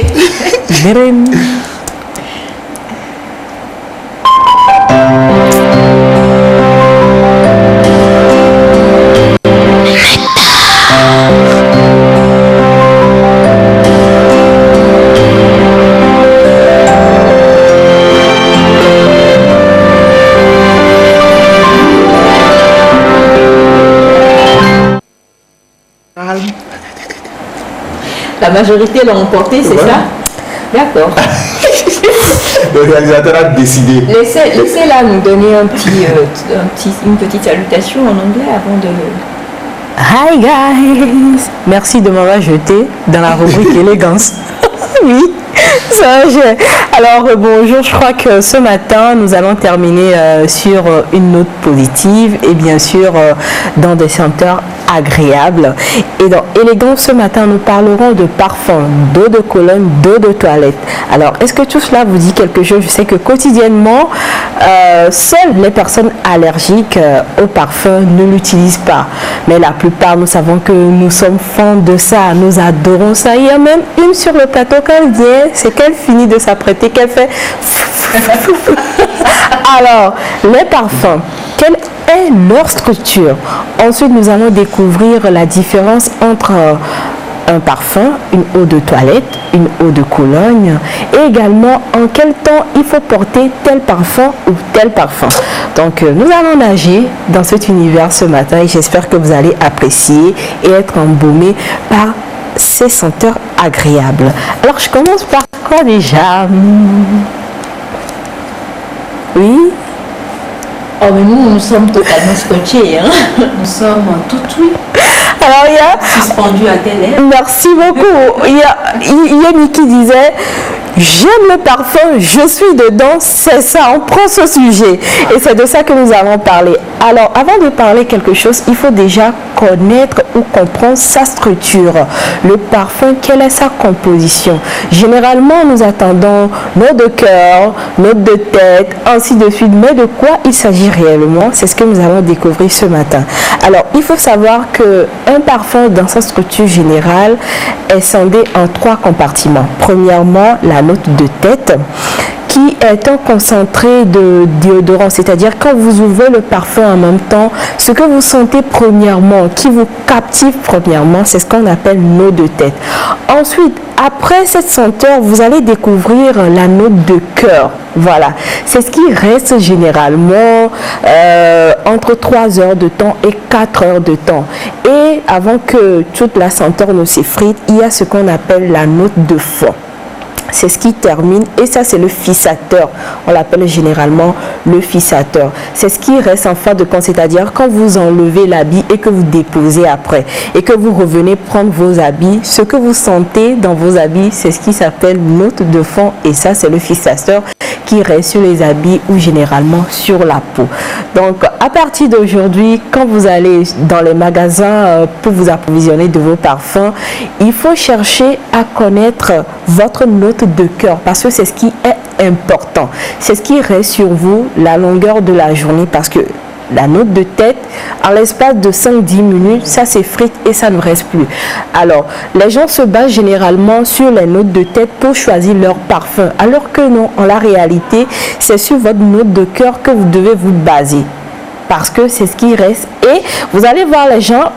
La majorité l'a emporté, c'est ça? D'accord.
Le réalisateur a décidé.
Laissez-la nous donner une petite salutation en anglais avant de...
Hi guys! Merci de m'avoir jeté dans la rubrique élégance. Oui, ça j'ai. Alors bonjour, je crois que ce matin nous allons terminer sur une note positive et bien sûr dans des senteurs agréables. Et dans élégance ce matin nous parlerons de parfum, d'eau de cologne, d'eau de toilette. Alors est-ce que tout cela vous dit quelque chose? Je sais que quotidiennement seules les personnes allergiques au parfum ne l'utilisent pas. Mais la plupart nous savons que nous sommes fans de ça, nous adorons ça. Il y a même une sur le plateau quand elle vient, c'est qu'elle finit de s'apprêter, qu'elle fait... Alors, les parfums, quelle est leur structure? Ensuite, nous allons découvrir la différence entre un parfum, une eau de toilette, une eau de cologne et également en quel temps il faut porter tel parfum ou tel parfum. Donc nous allons nager dans cet univers ce matin et j'espère que vous allez apprécier et être embaumé par ces senteurs agréables. Alors je commence par quoi déjà? Oui?
Oh mais nous sommes totalement scotchés, hein.
Nous sommes tout oui.
Alors il y a...
Suspendu à tes lèvres.
Merci beaucoup. Il y a Yemi qui disait J'aime le parfum, je suis dedans, c'est ça, on prend ce sujet. Et c'est de ça que nous allons parler. Alors, avant de parler quelque chose, il faut déjà connaître ou comprendre sa structure. Le parfum, quelle est sa composition? Généralement, nous attendons notes de cœur, notes de tête, ainsi de suite. Mais de quoi il s'agit réellement? C'est ce que nous allons découvrir ce matin. Alors, il faut savoir qu'un parfum, dans sa structure générale, est scindé en 3 compartiments. Premièrement, la note de tête, qui est un concentré de déodorant, c'est-à-dire quand vous ouvrez le parfum en même temps, ce que vous sentez premièrement, qui vous captive premièrement, c'est ce qu'on appelle note de tête. Ensuite, après cette senteur, vous allez découvrir la note de cœur. Voilà, c'est ce qui reste généralement entre 3 heures de temps et 4 heures de temps. Et avant que toute la senteur ne s'effrite, il y a ce qu'on appelle la note de fond. C'est ce qui termine, et ça c'est le fissateur. On l'appelle généralement le fissateur. C'est ce qui reste en fin de compte, c'est-à-dire quand vous enlevez l'habit et que vous déposez après, et que vous revenez prendre vos habits, ce que vous sentez dans vos habits, c'est ce qui s'appelle note de fond, et ça c'est le fissateur qui reste sur les habits ou généralement sur la peau. Donc à partir d'aujourd'hui, quand vous allez dans les magasins pour vous approvisionner de vos parfums, il faut chercher à connaître votre note de cœur, parce que c'est ce qui est important. C'est ce qui reste sur vous la longueur de la journée, parce que la note de tête, en l'espace de 5-10 minutes, ça s'effrite et ça ne reste plus. Alors, les gens se basent généralement sur les notes de tête pour choisir leur parfum, alors que non, en la réalité, c'est sur votre note de cœur que vous devez vous baser, parce que c'est ce qui reste. Et vous allez voir, les gens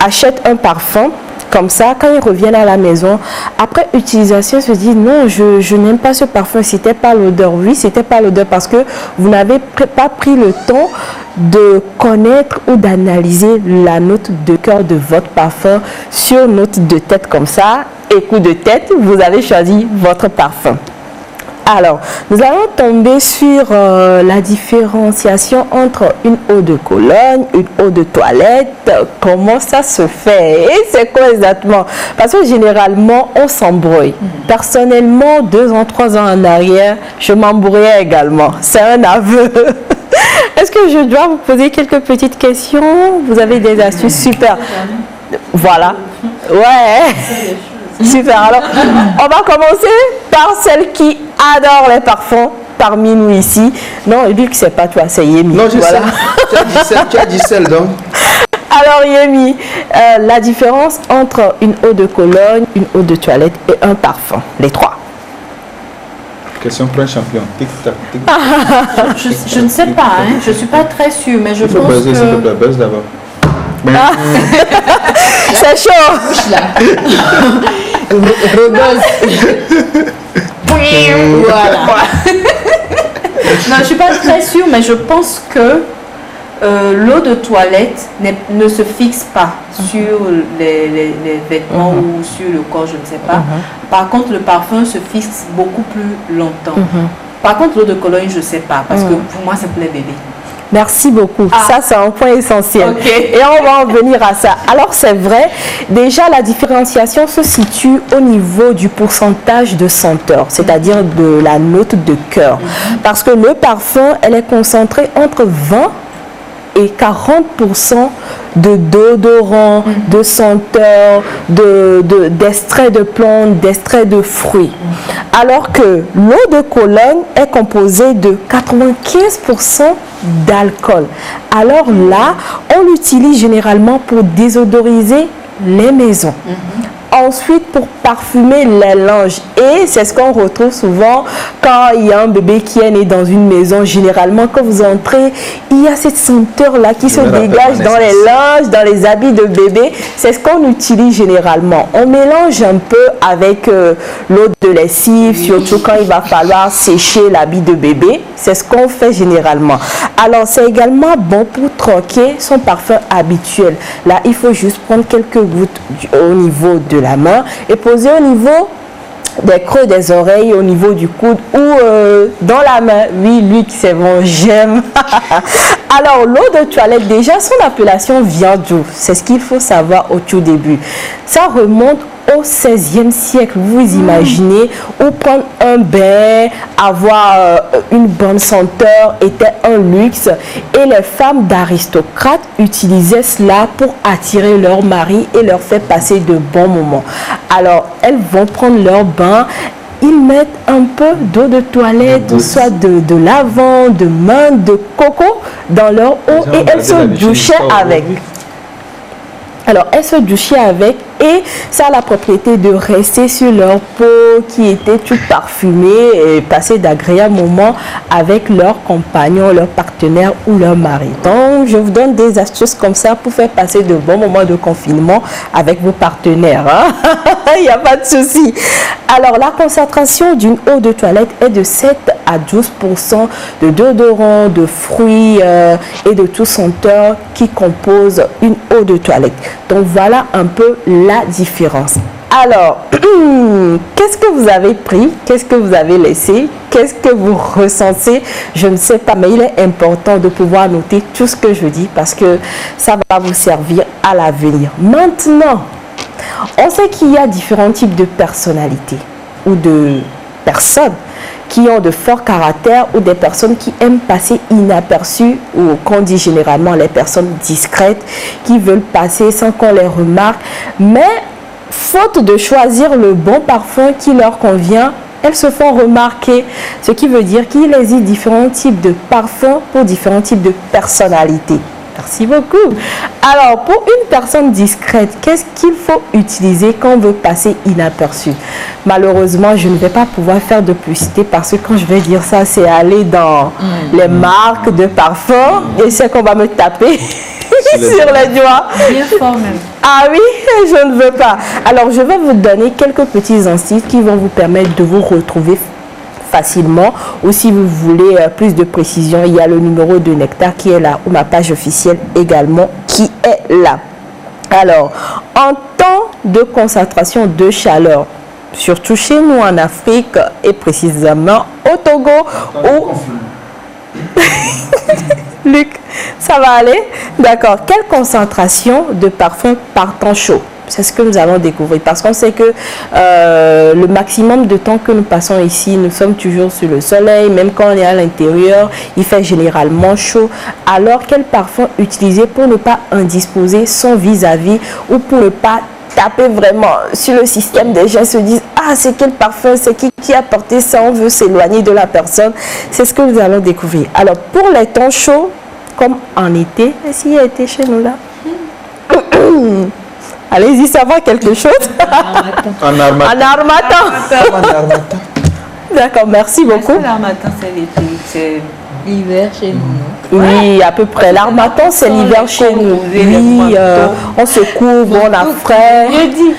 achètent un parfum comme ça, quand ils reviennent à la maison, après utilisation, ils se disent non, je n'aime pas ce parfum, c'était pas l'odeur. Oui, c'était pas l'odeur parce que vous n'avez pas pris le temps de connaître ou d'analyser la note de cœur de votre parfum sur note de tête comme ça. Et coup de tête, vous avez choisi votre parfum. Alors, nous allons tomber sur la différenciation entre une eau de Cologne, une eau de toilette. Comment ça se fait? Et c'est quoi exactement? Parce que généralement, on s'embrouille. Personnellement, 2 ans, 3 ans en arrière, je m'embrouillais également. C'est un aveu. Est-ce que je dois vous poser quelques petites questions? Vous avez des astuces super. Voilà. Ouais. Super. Alors, on va commencer par celle qui adore les parfums parmi nous ici. Non, et vu que c'est pas toi, c'est Yemi.
Non, je sais. Tu as dit celle, donc.
Alors, Yemi, la différence entre une eau de Cologne, une eau de toilette et un parfum, les 3.
Question pour un champion. Tic-tac,
Je ne sais pas, hein. Je ne suis pas très sûre, mais je pense
buzzer,
que...
s'il te plaît, buzz d'abord.
Ah. C'est chaud.
Voilà. Non, je ne suis pas très sûre, mais je pense que l'eau de toilette ne se fixe pas sur les vêtements ou sur le corps, je ne sais pas. Par contre, le parfum se fixe beaucoup plus longtemps. Par contre, l'eau de Cologne, je ne sais pas, parce que pour moi, c'est pour les bébés.
Merci beaucoup. Ça, c'est un point essentiel.
Okay.
Et on va en venir à ça. Alors, c'est vrai, déjà, la différenciation se situe au niveau du pourcentage de senteur, c'est-à-dire de la note de cœur. Parce que le parfum, elle est concentrée entre 20 et 40% de déodorant, de senteur, d'extrait de plantes, d'extrait de fruits. Alors que l'eau de Cologne est composée de 95% d'alcool. Alors là, on l'utilise généralement pour désodoriser les maisons. Ensuite, pour parfumer les linges. Et c'est ce qu'on retrouve souvent quand il y a un bébé qui est né dans une maison. Généralement, quand vous entrez, il y a cette senteur-là qui se dégage dans les linges, dans les habits de bébé. C'est ce qu'on utilise généralement. On mélange un peu avec l'eau de lessive, surtout quand il va falloir sécher l'habit de bébé. C'est ce qu'on fait généralement. Alors, c'est également bon pour troquer son parfum habituel. Là, il faut juste prendre quelques gouttes au niveau de la main et poser au niveau des creux des oreilles, au niveau du coude ou dans la main. Oui, lui, c'est bon, j'aime. Alors, l'eau de toilette, déjà, son appellation vient d'où? C'est ce qu'il faut savoir au tout début. Ça remonte au XVIe siècle, vous imaginez, où prendre un bain, avoir une bonne senteur était un luxe, et les femmes d'aristocrates utilisaient cela pour attirer leur mari et leur faire passer de bons moments. Alors, elles vont prendre leur bain, ils mettent un peu d'eau de toilette, soit de lavande, de menthe, de coco dans leur eau et elles se douchaient avec. Alors, elles se douchaient avec et ça a la propriété de rester sur leur peau qui était toute parfumée et passer d'agréables moments avec leur compagnon, leur partenaire ou leur mari. Donc, je vous donne des astuces comme ça pour faire passer de bons moments de confinement avec vos partenaires. Il n'y a pas de souci. Alors, la concentration d'une eau de toilette est de 7 à 12% de déodorant, de fruits et de tout senteur qui compose une eau de toilette. Donc, voilà un peu la différence. Alors, qu'est-ce que vous avez pris? Qu'est-ce que vous avez laissé? Qu'est-ce que vous ressentez? Je ne sais pas, mais il est important de pouvoir noter tout ce que je dis parce que ça va vous servir à l'avenir. Maintenant, on sait qu'il y a différents types de personnalités ou de personnes qui ont de forts caractères ou des personnes qui aiment passer inaperçues ou qu'on dit généralement les personnes discrètes qui veulent passer sans qu'on les remarque. Mais faute de choisir le bon parfum qui leur convient, elles se font remarquer. Ce qui veut dire qu'il existe différents types de parfums pour différents types de personnalités. Merci beaucoup. Alors, pour une personne discrète, qu'est-ce qu'il faut utiliser quand on veut passer inaperçu? Malheureusement, je ne vais pas pouvoir faire de publicité parce que quand je vais dire ça, c'est aller dans les marques de parfums et c'est qu'on va me taper sur les doigts.
Bien fort même.
Ah oui, je ne veux pas. Alors, je vais vous donner quelques petits astuces qui vont vous permettre de vous retrouver facilement, ou si vous voulez plus de précision, il y a le numéro de Nectar qui est là, ou ma page officielle également qui est là. Alors, en temps de concentration de chaleur, surtout chez nous en Afrique et précisément au Togo, où... Luc, ça va aller? D'accord. Quelle concentration de parfum par temps chaud? C'est ce que nous allons découvrir parce qu'on sait que le maximum de temps que nous passons ici, nous sommes toujours sur le soleil, même quand on est à l'intérieur, il fait généralement chaud. Alors, quel parfum utiliser pour ne pas indisposer son vis-à-vis ou pour ne pas taper vraiment sur le système? Des gens se disent, ah, c'est quel parfum, c'est qui a porté ça, on veut s'éloigner de la personne. C'est ce que nous allons découvrir. Alors, pour les temps chauds, comme en été, est-ce qu'il y a été chez nous là? Allez-y, ça va quelque chose?
En armatan.
En armatan. D'accord, merci beaucoup.
L'armatan, c'est l'été, c'est
l'hiver chez nous.
Oui, à peu près. L'armatan, c'est l'hiver chez nous. Oui, on se couvre, on a frais.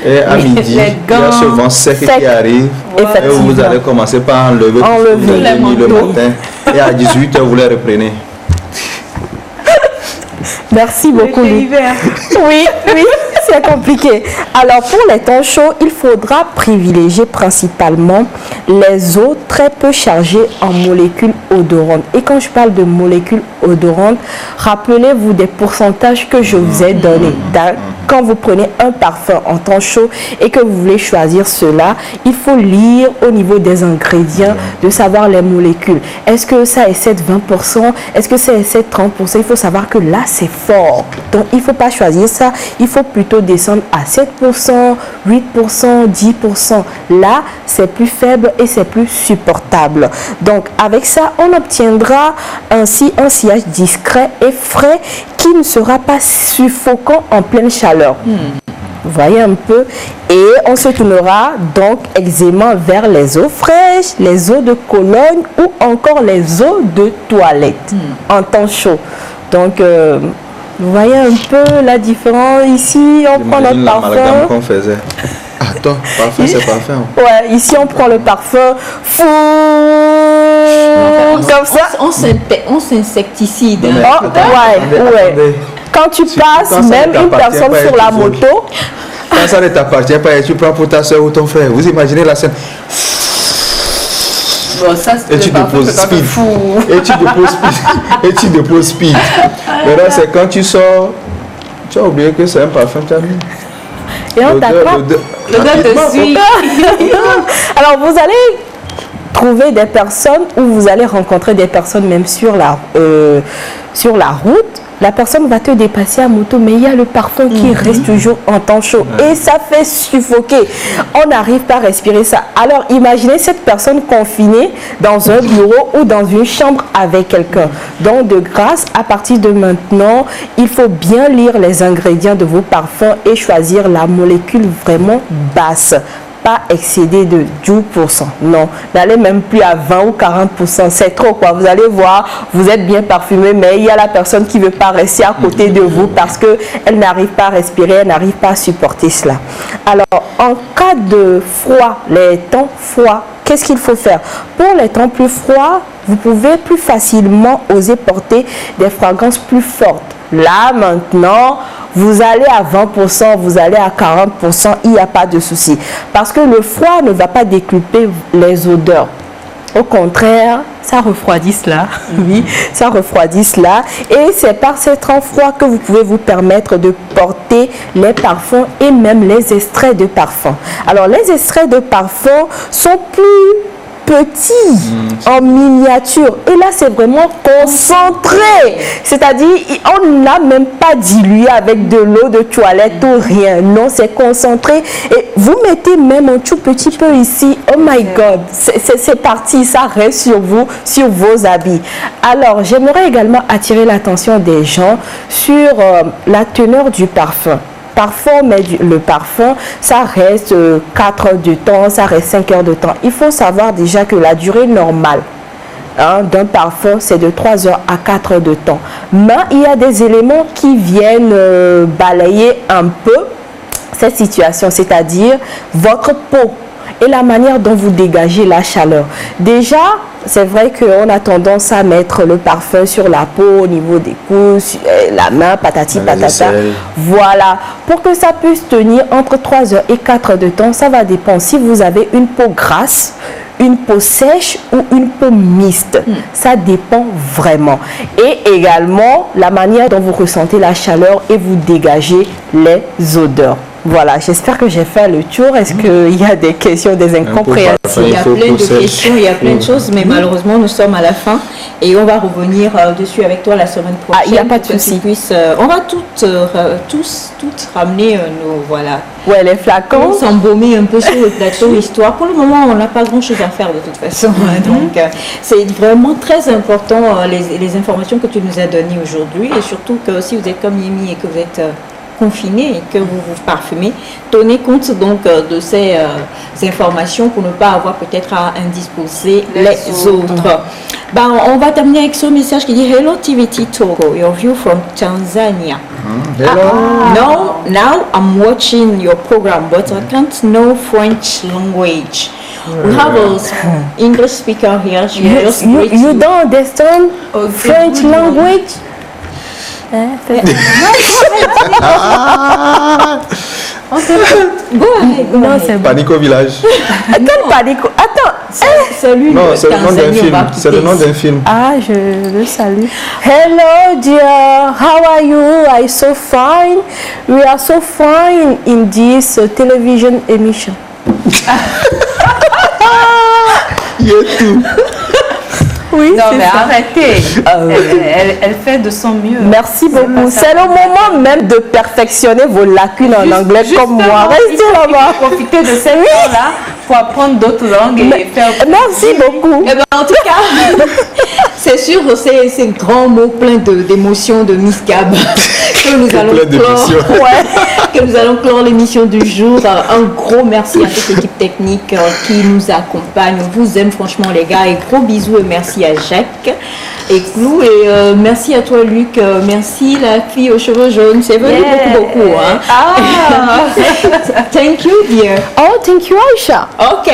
Et à midi, il y a ce vent sec qui arrive. Et vous allez commencer par enlever le matin. Et à 18h, vous les reprenez.
Merci beaucoup. Oui, oui, c'est compliqué. Alors, pour les temps chauds, il faudra privilégier principalement les eaux très peu chargées en molécules odorantes. Et quand je parle de molécules odorantes, rappelez-vous des pourcentages que je vous ai donnés. Quand vous prenez un parfum en temps chaud et que vous voulez choisir cela, il faut lire au niveau des ingrédients, de savoir les molécules. Est-ce que ça excède 20%? Est-ce que ça excède 30%? Il faut savoir que là, c'est fort. Donc, il ne faut pas choisir ça. Il faut plutôt descendre à 7%, 8%, 10%. Là, c'est plus faible et c'est plus supportable. Donc, avec ça, on obtiendra ainsi un sillage discret et frais qui ne sera pas suffocant en pleine chaleur. Vous voyez un peu. Et on se tournera donc aisément vers les eaux fraîches, les eaux de Cologne ou encore les eaux de toilette en temps chaud. Donc, vous voyez un peu la différence. Ici, on prend notre parfum.
Qu'on faisait. Attends, parfum, c'est parfum.
Ouais, ici, on prend le parfum. Comme ça.
On s'insecticide.
Ouais. Quand tu passes, même une personne sur la moto.
Quand ça ne t'appartient pas et tu prends pour ta soeur ou ton frère, vous imaginez la scène.
Bon, ça,
et tu déposes speed. Et tu déposes speed. Maintenant, c'est quand tu sors, tu as oublié que c'est un parfum que tu as mis.
et on t'attrape.
L'odeur te suit.
Alors, vous allez trouver des personnes ou vous allez rencontrer des personnes même sur la route. La personne va te dépasser à moto, mais il y a le parfum qui reste toujours en temps chaud. Et ça fait suffoquer. On n'arrive pas à respirer ça. Alors, imaginez cette personne confinée dans un bureau ou dans une chambre avec quelqu'un. Donc, de grâce, à partir de maintenant, il faut bien lire les ingrédients de vos parfums et choisir la molécule vraiment basse. Pas excéder de 10%. Non, n'allez même plus à 20 ou 40%. C'est trop quoi. Vous allez voir, vous êtes bien parfumé, mais il y a la personne qui ne veut pas rester à côté de vous parce qu'elle n'arrive pas à respirer, elle n'arrive pas à supporter cela. Alors, en cas de froid, les temps froids, qu'est-ce qu'il faut faire? Pour les temps plus froids, vous pouvez plus facilement oser porter des fragrances plus fortes. Là, maintenant, vous allez à 20%, vous allez à 40%, il n'y a pas de souci. Parce que le froid ne va pas décupler les odeurs. Au contraire, ça refroidit cela. Oui, ça refroidit cela. Et c'est par ces temps froids que vous pouvez vous permettre de porter les parfums et même les extraits de parfums. Alors, les extraits de parfums sont plus petits en miniature et là c'est vraiment concentré, c'est-à-dire on n'a même pas dilué avec de l'eau de toilette ou rien, non, c'est concentré et vous mettez même un tout petit peu ici, oh my god, c'est parti, ça reste sur vous, sur vos habits. Alors j'aimerais également attirer l'attention des gens sur la teneur du parfum. Parfum, mais le parfum, ça reste 4 heures de temps, ça reste 5 heures de temps. Il faut savoir déjà que la durée normale d'un parfum, c'est de 3 heures à 4 heures de temps. Mais il y a des éléments qui viennent balayer un peu cette situation, c'est-à-dire votre peau et la manière dont vous dégagez la chaleur. Déjà, c'est vrai qu'on a tendance à mettre le parfum sur la peau, au niveau des pouces, la main, patati patata. Voilà. Pour que ça puisse tenir entre 3 heures et 4 heures de temps, ça va dépendre si vous avez une peau grasse, une peau sèche ou une peau mixte. Ça dépend vraiment. Et également, la manière dont vous ressentez la chaleur et vous dégagez les odeurs. Voilà, j'espère que j'ai fait le tour. Est-ce qu'il y a des questions, des incompréhensions?
Il y a plein de questions, il y a plein de choses, mais malheureusement, nous sommes à la fin et on va revenir dessus avec toi la semaine prochaine.
Ah, il n'y a pas de souci.
On va toutes ramener nos, voilà.
Ouais, les flacons.
S'embaumer un peu sur le plateau histoire. Pour le moment, on n'a pas grand-chose à faire de toute façon. Donc, c'est vraiment très important les informations que tu nous as données aujourd'hui et surtout que si vous êtes comme Yemi et que vous êtes confiné et que vous vous parfumez, tenez compte donc de ces informations pour ne pas avoir peut-être à indisposer les autres. Ben, on va terminer avec ce message qui dit Hello TVT Togo, your view from Tanzania.
Hello.
Now I'm watching your program, but I can't know French language. We have an English speaker here.
You don't understand French language?
Non, c'est
Panique au village.
Quel panique? Attends,
c'est lui.
Non, c'est le nom d'un film. C'est le nom d'un film.
Ah, je le salue. Hello, dear. How are you? I'm so fine. We are so fine in this television emission. Oui,
non, mais
ça.
arrêtez. Elle fait de son mieux.
Merci beaucoup. C'est le moment même de perfectionner vos lacunes en anglais comme moi. Restez là-bas.
Profitez de cette temps-là pour apprendre d'autres langues et faire.
Merci beaucoup.
Eh ben, en tout cas, c'est sûr, c'est un grand mot plein d'émotions de Miss Gab que nous allons clore. Que nous allons clore l'émission du jour. Un gros merci à toute l'équipe technique qui nous accompagne. On vous aime franchement les gars et gros bisous et merci à Jacques et Clou et merci à toi Luc. Merci la fille aux cheveux jaunes. C'est venu beaucoup. Hein. Thank you dear.
Oh, thank you Aïcha.
Ok.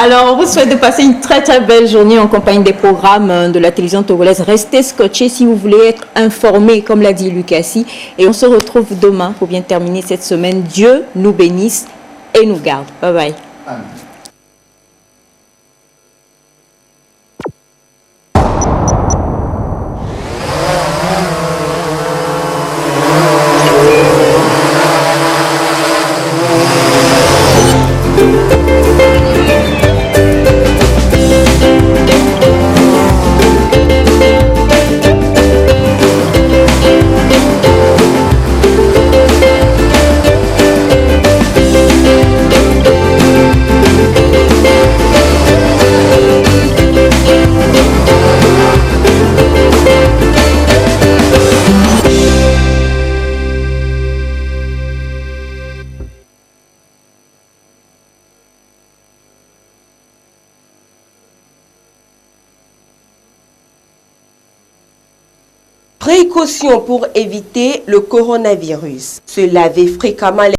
Alors on vous souhaite de passer une très très belle journée en compagnie des programmes de la télévision togolaise. Restez scotchés si vous voulez être informés comme l'a dit Lucassi. Et on se retrouve demain pour bien terminer cette semaine. Dieu nous bénisse et nous garde. Bye bye. Amen.
Précautions pour éviter le coronavirus. Se laver fréquemment les